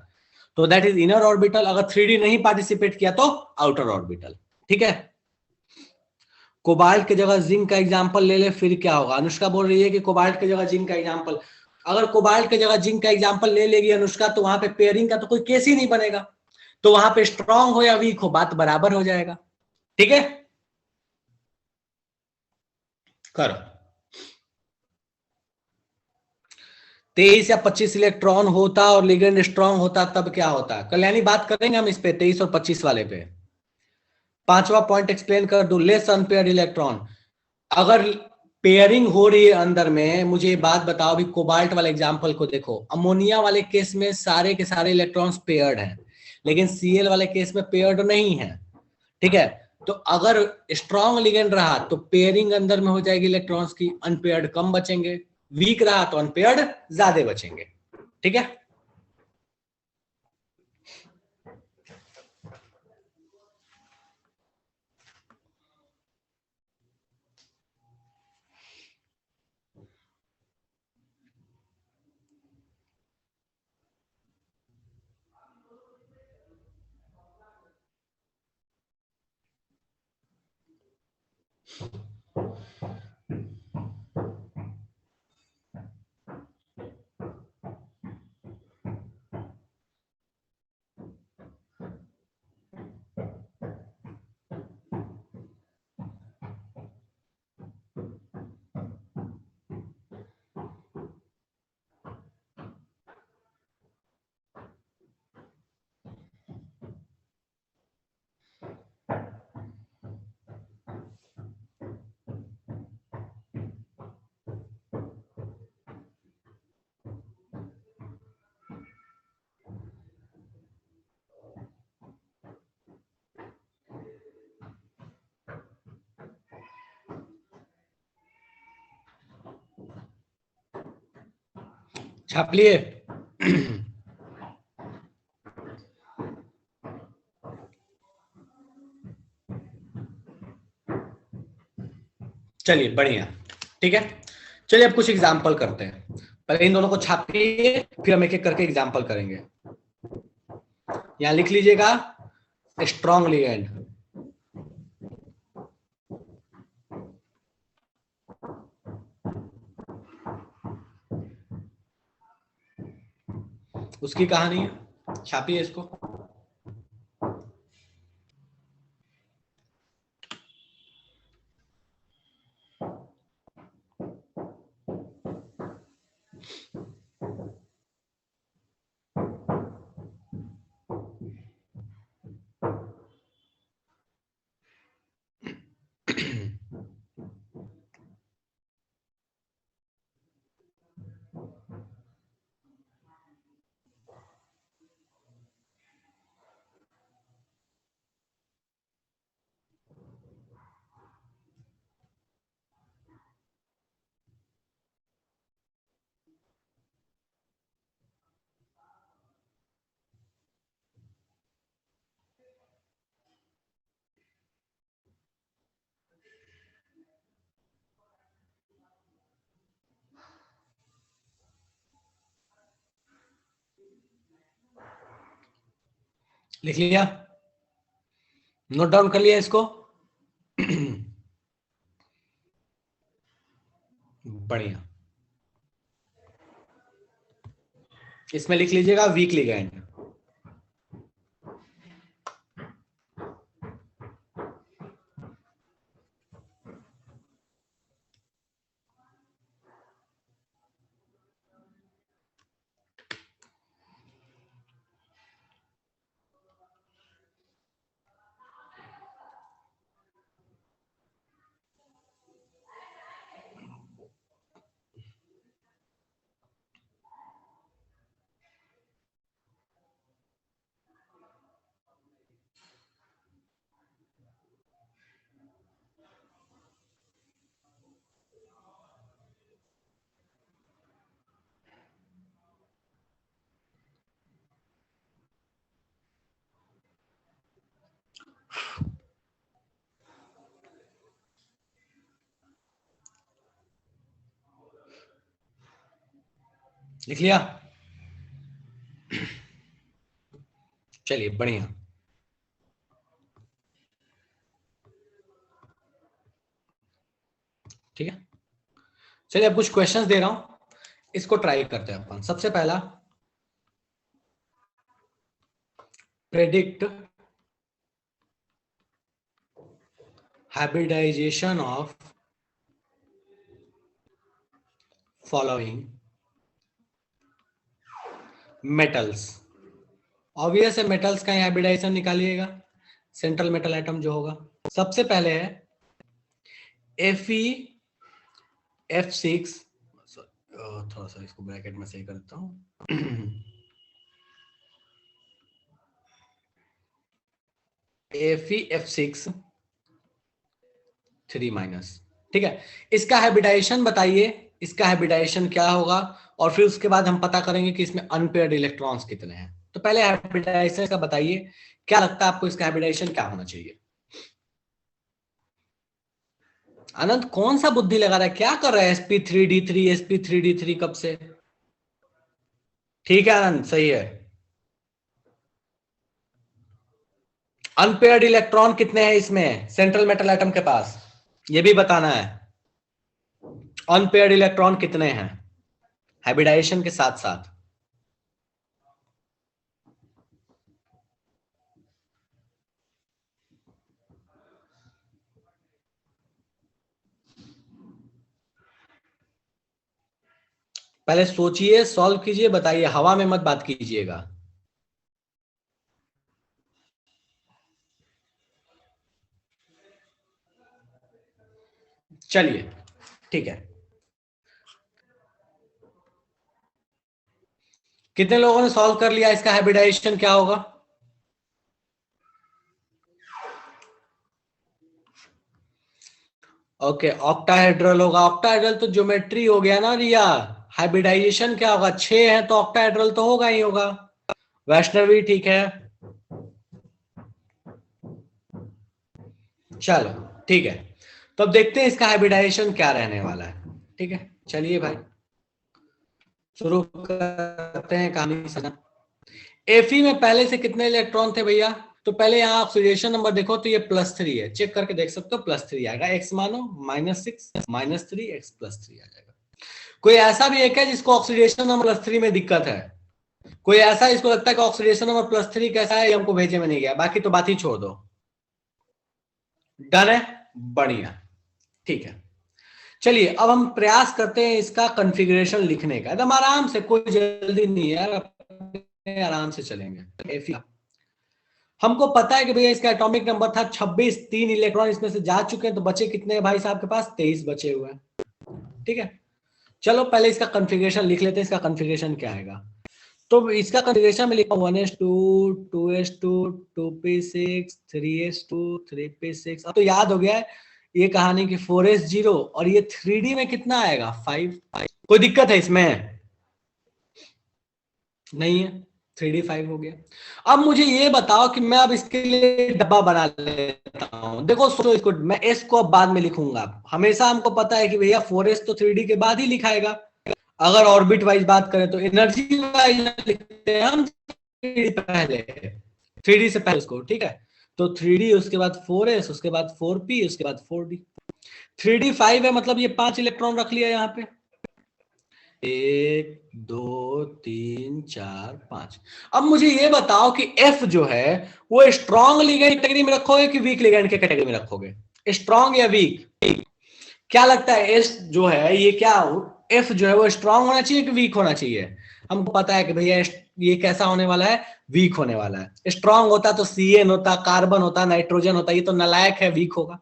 तो दैट इज इनर ऑर्बिटल। अगर 3D नहीं पार्टिसिपेट किया तो आउटर ऑर्बिटल। ठीक है, कोबाल्ट की जगह जिंक का एग्जांपल ले ले, फिर क्या होगा? अनुष्का बोल रही है कि कोबाल्ट की जगह जिंक का एग्जांपल, अगर कोबाल्ट की जगह जिंक का एग्जांपल ले लेगी अनुष्का, तो वहां पे पेयरिंग का तो कोई केस ही नहीं बनेगा। तो वहां पे स्ट्रांग हो या वीक हो, बात बराबर हो जाएगा। ठीक है, करो। 23 या 25 इलेक्ट्रॉन होता और लिगेंड स्ट्रांग होता तब क्या होता? कल्याणी बात करेंगे हम इस पे, 23 और 25 वाले पे। पांचवा पॉइंट एक्सप्लेन कर दू, लेस अनपेयर्ड इलेक्ट्रॉन। अगर पेयरिंग हो रही है अंदर में, मुझे ये बात बताओ, अभी कोबाल्ट वाले एग्जांपल को देखो, अमोनिया वाले केस में सारे के सारे इलेक्ट्रॉन्स पेयर्ड हैं, लेकिन सीएल वाले केस में पेयर्ड नहीं है। ठीक है, तो अगर स्ट्रॉन्ग लिगेंड रहा तो पेयरिंग अंदर में हो जाएगी इलेक्ट्रॉन्स की, अनपेयर्ड कम बचेंगे, वीक रहा तो अनपेयर्ड ज्यादा बचेंगे। ठीक है, छाप लिए? चलिए बढ़िया, ठीक है। चलिए अब कुछ एग्जाम्पल करते हैं। पहले इन दोनों को छापिए, फिर हम एक एक करके एग्जाम्पल करेंगे। यहां लिख लीजिएगा स्ट्रॉन्ग लिगैंड। उसकी कहानी है, छापिए इसको। लिख लिया? नोट डाउन कर लिया इसको? बढ़िया। इसमें लिख लीजिएगा वीक लिगैंड। लिख लिया? चलिए बढ़िया, ठीक है। चलिए अब कुछ क्वेश्चंस दे रहा हूं, इसको ट्राई करते हैं अपन। सबसे पहला, predict hybridization of following metals। Obvious है, मेटल्स का हाइब्रिडाइजेशन निकालिएगा, सेंट्रल मेटल एटम जो होगा। सबसे पहले है Fe(F6), थोड़ा सा इसको ब्रैकेट में सही करता हूं। Fe(F6) 3-, ठीक है। इसका हाइब्रिडाइजेशन बताइए, इसका हाइब्रिडाइजेशन क्या होगा, और फिर उसके बाद हम पता करेंगे कि इसमें अनपेयर्ड इलेक्ट्रॉन्स कितने हैं। तो पहले हाइब्रिडाइजेशन का बताइए, क्या लगता है आपको इसका हाइब्रिडाइजेशन क्या होना चाहिए? आनंद कौन सा बुद्धि लगा रहा है, क्या कर रहा है? sp3d3 sp3d3 कब से? ठीक है आनंद, सही है। अनपेयर्ड इलेक्ट्रॉन कितने हैं इसमें सेंट्रल मेटल एटम के पास, ये भी बताना है। अनपेयर्ड इलेक्ट्रॉन कितने हैं हाइब्रिडाइजेशन के साथ साथ? पहले सोचिए, सॉल्व कीजिए, बताइए, हवा में मत बात कीजिएगा। चलिए ठीक है, कितने लोगों ने सॉल्व कर लिया इसका हाइब्रिडाइजेशन क्या होगा? ओके, ऑक्टाहेड्रल होगा। ऑक्टाहेड्रल तो ज्योमेट्री हो गया ना रिया, हाइब्रिडाइजेशन क्या होगा, 6 है तो ऑक्टाहेड्रल तो होगा ही होगा। वैष्णवी ठीक है, चलो ठीक है। तो अब देखते हैं इसका हाइब्रिडाइजेशन क्या रहने वाला है। ठीक है, चलिए भाई शुरू करते हैं कहानी से। Fe में पहले से कितने इलेक्ट्रॉन थे भैया, तो पहले यहाँ ऑक्सीडेशन नंबर देखो तो ये +3 है, चेक करके देख सकते हो +3 आएगा, x मानो -6 -3 x +3 आ जाएगा। कोई ऐसा भी एक है जिसको ऑक्सीडेशन नंबर +3 में दिक्कत है, कोई ऐसा इसको लगता है कि ऑक्सीडेशन नंबर +3 कैसा है, ये हमको भेजे में नहीं गया, बाकी तो बात ही छोड़ दो। डन है, बढ़िया, ठीक है। चलिए अब हम प्रयास करते हैं इसका कॉन्फ़िगरेशन लिखने का, एकदम आराम से, कोई जल्दी नहीं है यार, आराम से चलेंगे। हमको पता है कि भैया इसका एटॉमिक नंबर था 26, 3 इलेक्ट्रॉन इसमें से जा चुके हैं, तो बचे कितने भाई साहब के पास, 23 बचे हुए हैं। ठीक है, चलो पहले इसका कॉन्फ़िगरेशन लिख लेते हैं, इसका कॉन्फ़िगरेशन क्या आएगा। तो इसका कॉन्फ़िगरेशन में लिखा 1s2 2s2 2p6 3s2 3p6। अब तो याद हो गया है ये कहानी की 4s0, और ये 3D में कितना आएगा 5। कोई दिक्कत है इसमें, नहीं है, 3D 5 हो गया। अब मुझे ये बताओ कि मैं अब इसके लिए डब्बा बना लेता हूं, देखो सोचो इसको, मैं s को अब बाद में लिखूंगा, हमेशा हमको पता है कि भैया 4s तो 3D के बाद ही लिखाएगा। अगर ऑर्बिट वाइज बात करें तो एनर्जी वाइज लिखते हैं हम 3D पहले, 3D से पहले उसको, ठीक है। तो 3D उसके बाद 4s उसके बाद 4p उसके बाद 4d। 3D 5 है, मतलब ये 5 इलेक्ट्रॉन रख लिया यहाँ पे, 1 2 3 4 5। अब मुझे ये बताओ कि F जो है वो स्ट्रॉन्ग लिगेंड कैटेगरी में रखोगे कि वीक लिगेंड के कैटेगरी में रखोगे, स्ट्रॉन्ग या वीक, क्या लगता है S जो है ये क्या, F जो है वो स्ट्रॉन्ग होना चाहिए कि वीक होना चाहिए। हमको पता है कि भैया ये कैसा होने वाला है, वीक होने वाला है। स्ट्रॉन्ग होता तो CN होता, कार्बन होता, नाइट्रोजन होता, ये तो नालायक है, वीक होगा।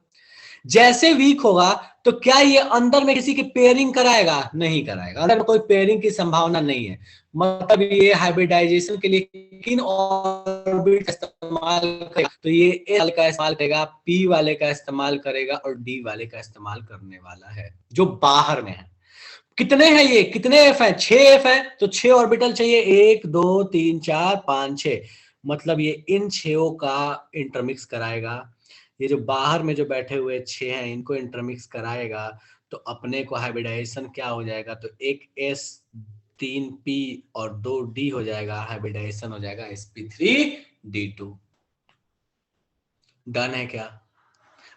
जैसे वीक होगा तो क्या ये अंदर में किसी की पेयरिंग कराएगा, नहीं कराएगा, अंदर में कोई पेयरिंग की संभावना नहीं है। मतलब ये हाइब्रिडाइजेशन के लिए किन ऑर्बिट का इस्तेमाल करेगा, तो ये S वाले का इस्तेमाल करेगा, P वाले का इस्तेमाल करेगा और D वाले का इस्तेमाल करने वाला है जो बाहर में है। कितने हैं ये, कितने F है, 6 F है, तो 6 ऑर्बिटल चाहिए, 1 2 3 4 5 6, मतलब ये इन 6 का इंटरमिक्स कराएगा। ये जो बाहर में जो बैठे हुए 6 हैं इनको इंटरमिक्स कराएगा, तो अपने को हाइब्रिडाइजेशन क्या हो जाएगा, तो एक S 3p और 2d हो जाएगा, हाइब्रिडाइजेशन हो जाएगा sp3d2। डन है क्या,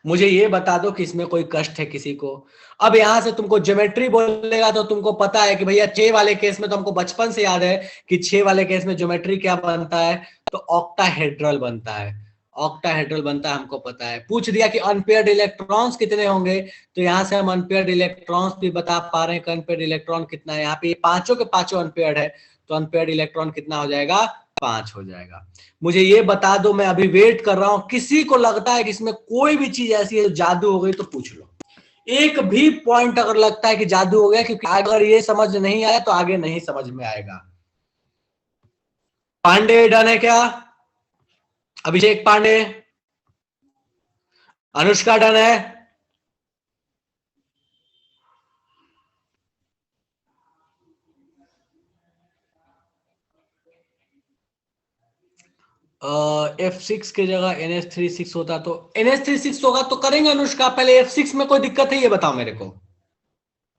मुझे ये बता दो कि इसमें कोई कष्ट है किसी को। अब यहां से तुमको ज्योमेट्री बोलेगा तो तुमको पता है कि भैया 6 वाले केस में तो हमको बचपन से याद है कि 6 वाले केस में ज्योमेट्री क्या बनता है, तो ऑक्टाहेड्रल बनता है, ऑक्टाहेड्रल बनता है, हमको पता है। पूछ दिया कि अनपेयर्ड इलेक्ट्रॉन्स कितने होंगे, तो यहां से हम अनपेयर्ड इलेक्ट्रॉन्स भी बता पा रहे हैं कि अनपेयर्ड इलेक्ट्रॉन कितना है, यहाँ पे पांचों के पांचों अनपेयर्ड है, तो अनपेयर्ड इलेक्ट्रॉन कितना हो जाएगा, 5 हो जाएगा। मुझे ये बता दो, मैं अभी वेट कर रहा हूं, किसी को लगता है कि इसमें कोई भी चीज ऐसी है जादू हो गई तो पूछ लो, एक भी पॉइंट अगर लगता है कि जादू हो गया, क्योंकि अगर ये समझ नहीं आया तो आगे नहीं समझ में आएगा। पांडे डन है क्या, अभिषेक पांडे, अनुष्का डन है, F6 की जगह NH36 होता तो NH36 होगा तो करेंगे अनुष्का, पहले F6 में कोई दिक्कत है ये बताओ मेरे को,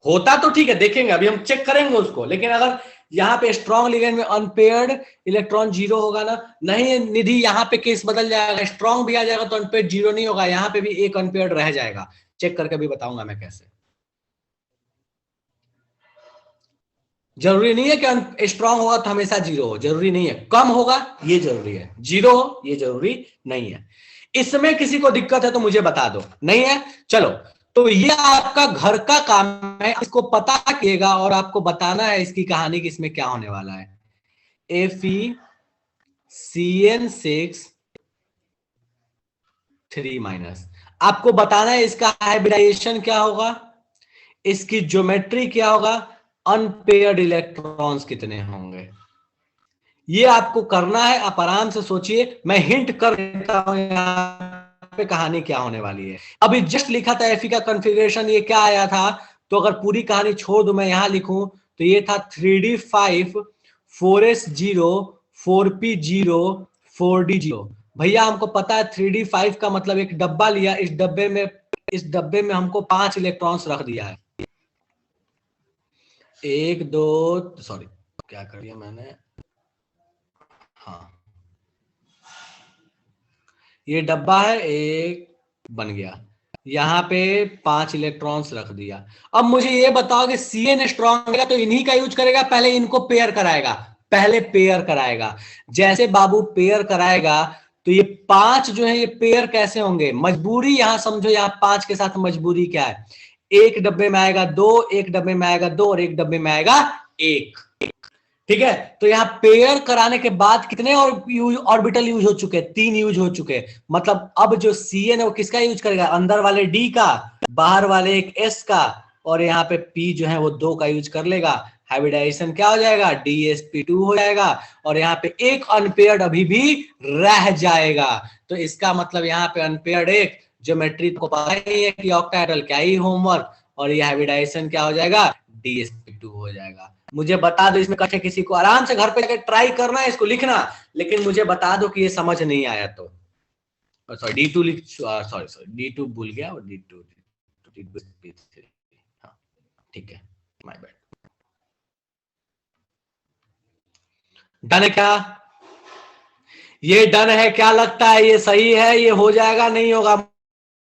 होता तो ठीक है देखेंगे, अभी हम चेक करेंगे उसको, लेकिन अगर यहाँ पे स्ट्रॉन्ग लिगेंड में अनपेयर्ड इलेक्ट्रॉन 0 होगा ना, नहीं निधि यहाँ पे केस बदल जाएगा, स्ट्रॉन्ग भी आ जाएगा तो अनपेयर्ड 0 नहीं होगा, यहाँ पे भी एक अनपेयर्ड रह जाएगा, चेक करके भी बताऊंगा मैं कैसे। जरूरी नहीं है कि स्ट्रॉन्ग होगा तो हमेशा 0 हो, जरूरी नहीं है, कम होगा ये जरूरी है, 0 हो ये जरूरी नहीं है। इसमें किसी को दिक्कत है तो मुझे बता दो, नहीं है चलो, तो ये आपका घर का काम है, इसको पता कीजिएगा और आपको बताना है इसकी कहानी कि इसमें क्या होने वाला है। FeCN6 3- आपको बताना है इसका हाइब्रिडाइजेशन क्या होगा, इसकी ज्योमेट्री क्या होगा, अनपेयर्ड इलेक्ट्रॉन्स कितने होंगे, ये आपको करना है। आप आराम से सोचिए, मैं हिंट कर देता हूं यहाँ पे कहानी क्या होने वाली है। अभी जस्ट लिखा था Fe का कॉन्फ़िगरेशन, ये क्या आया था, तो अगर पूरी कहानी छोड़ दूं मैं यहां लिखूं तो ये था 3D5 4S0 4P0 4D0। भैया हमको पता है 3D5 का मतलब एक डब्बा लिया, इस डब्बे में हमको 5 इलेक्ट्रॉन्स रख दिया है। 1 2 सॉरी क्या कर दिया मैंने, हाँ ये डब्बा है, एक बन गया, यहाँ पे 5 इलेक्ट्रॉन्स रख दिया। अब मुझे ये बताओ कि Cn स्ट्रॉन्ग है तो इन्हीं का यूज करेगा, पहले इनको पेयर कराएगा, पहले पेयर कराएगा। जैसे बाबू पेयर कराएगा तो ये 5 जो है ये पेयर कैसे होंगे, मजबूरी यहां समझो, यहाँ 5 के साथ मजबूरी क्या है, एक डब्बे में आएगा 2, एक डब्बे में आएगा 2 और एक डब्बे में आएगा 1। ठीक है, तो यहां पेयर कराने के बाद कितने ऑर्बिटल यूज हो चुके हैं, 3 यूज हो चुके हैं। मतलब अब जो Cn है वो किसका यूज करेगा, अंदर वाले D का, बाहर वाले एक S का, और यहाँ पे P जो है वो 2 का यूज कर लेगा। हाइब्रिडाइजेशन क्या हो जाएगा, DsP2 हो जाएगा, और यहाँ पे एक अनपेयर्ड अभी भी रह जाएगा। तो इसका मतलब यहाँ पे अनपेयर्ड एक, ज्योमेट्री को पता ही है कि ऑक्टाहेड्रल, क्या ही होमवर्क, और ये हाइब्रिडाइजेशन क्या हो जाएगा, DsP2 हो जाएगा। मुझे बता दो इसमें कटे, किसी को आराम से घर पे जाकर ट्राई करना है, इसको लिखना, लेकिन मुझे बता दो कि ये समझ नहीं आया तो। सॉरी D2 लिख, सॉरी D2 भूल गया, और D2 हाँ ठीक है, माय बैड। डन है क्या, ये डन है, क्या लगता है ये सही है, ये हो जाएगा नहीं होगा,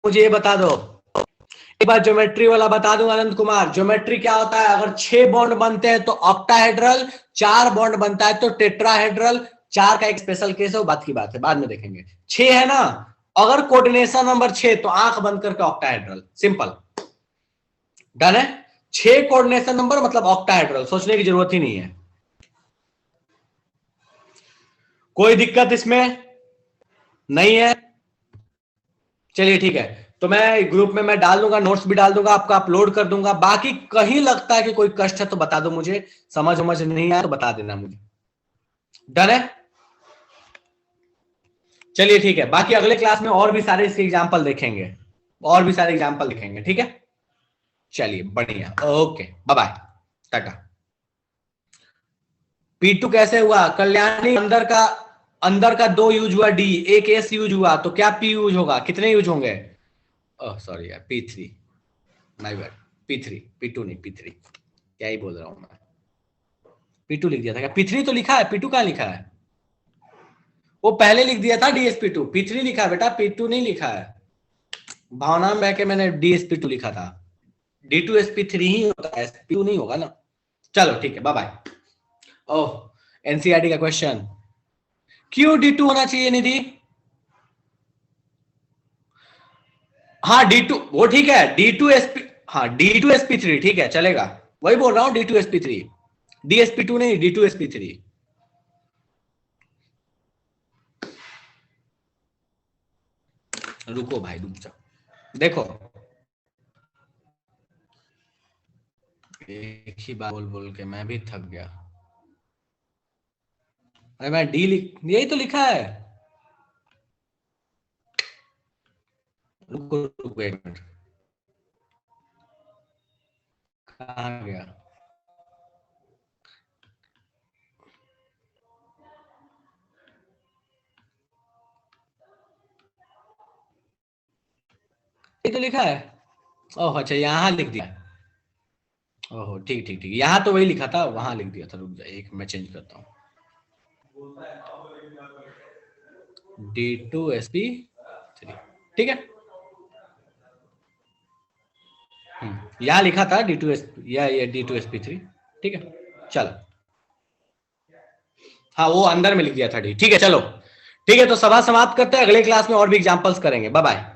मुझे ये बता दो। एक बार ज्योमेट्री वाला बता दूं आनंद कुमार, ज्योमेट्री क्या होता है, अगर 6 बॉन्ड बनते हैं तो ऑक्टाहेड्रल, 4 बॉन्ड बनता है तो टेट्राहेड्रल। 4 का एक स्पेशल केस है, वो बात की बात है, बाद में देखेंगे। 6 है ना, अगर कोऑर्डिनेशन नंबर 6 तो आंख बंद करके ऑक्टाहेड्रल, सिंपल, डन है। 6 कोऑर्डिनेशन नंबर मतलब ऑक्टाहेड्रल, सोचने की जरूरत ही नहीं है। कोई दिक्कत इसमें नहीं है, चलिए ठीक है। तो मैं ग्रुप में मैं डाल दूंगा, नोट्स भी डाल दूंगा, आपका अपलोड कर दूंगा। बाकी कहीं लगता है कि कोई कष्ट है तो बता दो मुझे, समझ नहीं आया तो बता देना मुझे, डन है। चलिए ठीक है, बाकी अगले क्लास में और भी सारे इसके एग्जाम्पल देखेंगे, और भी सारे एग्जाम्पल देखेंगे, ठीक है। चलिए बढ़िया, okay bye bye, Tata. P2 कैसे हुआ, कल्याणी, अंदर का 2 यूज हुआ D, एक S यूज हुआ, तो क्या P यूज होगा, कितने यूज होंगे, सॉरी यार P3, my bad, P3, P2 नहीं P3, क्या ही बोल रहा हूं मैं, P2 लिख दिया था क्या, P3 तो लिखा है, P2 कहां लिखा है, वो पहले लिख दिया था DsP2, P3 लिखा है बेटा, P2 नहीं लिखा है, भावना में बह के मैंने DsP2 लिखा था, D2sP3 ही होता है, SP2 नहीं होगा ना। चलो ठीक है, बाय बाय। ओह एनसीईआरटी का क्वेश्चन, क्यों D2 होना चाहिए निधि, हाँ D2 वो ठीक है, D2sp, हाँ D2sp3 ठीक है चलेगा, वही बोल रहा हूं D2sp3, DsP2 नहीं, D2sp3। रुको भाई रुक जाओ, देखो एक ही बात बोल बोल के मैं भी थक गया। अरे मैं डी यही तो लिखा है, रुको रुको एक मिनट, कहाँ गया, ये तो लिखा है, ओह अच्छा यहाँ लिख दिया, ओहो ठीक ठीक ठीक, यहाँ तो वही लिखा था, वहां लिख दिया था, रुक जा एक मैं चेंज करता हूँ, D2sp3 ठीक है, यहाँ लिखा था D2sp, या ये D2sp3 ठीक है, चलो हाँ वो अंदर में लिख दिया था D, ठीक है चलो ठीक है, तो सभा समाप्त करते हैं, अगले क्लास में और भी एग्जांपल्स करेंगे, बाय बाय।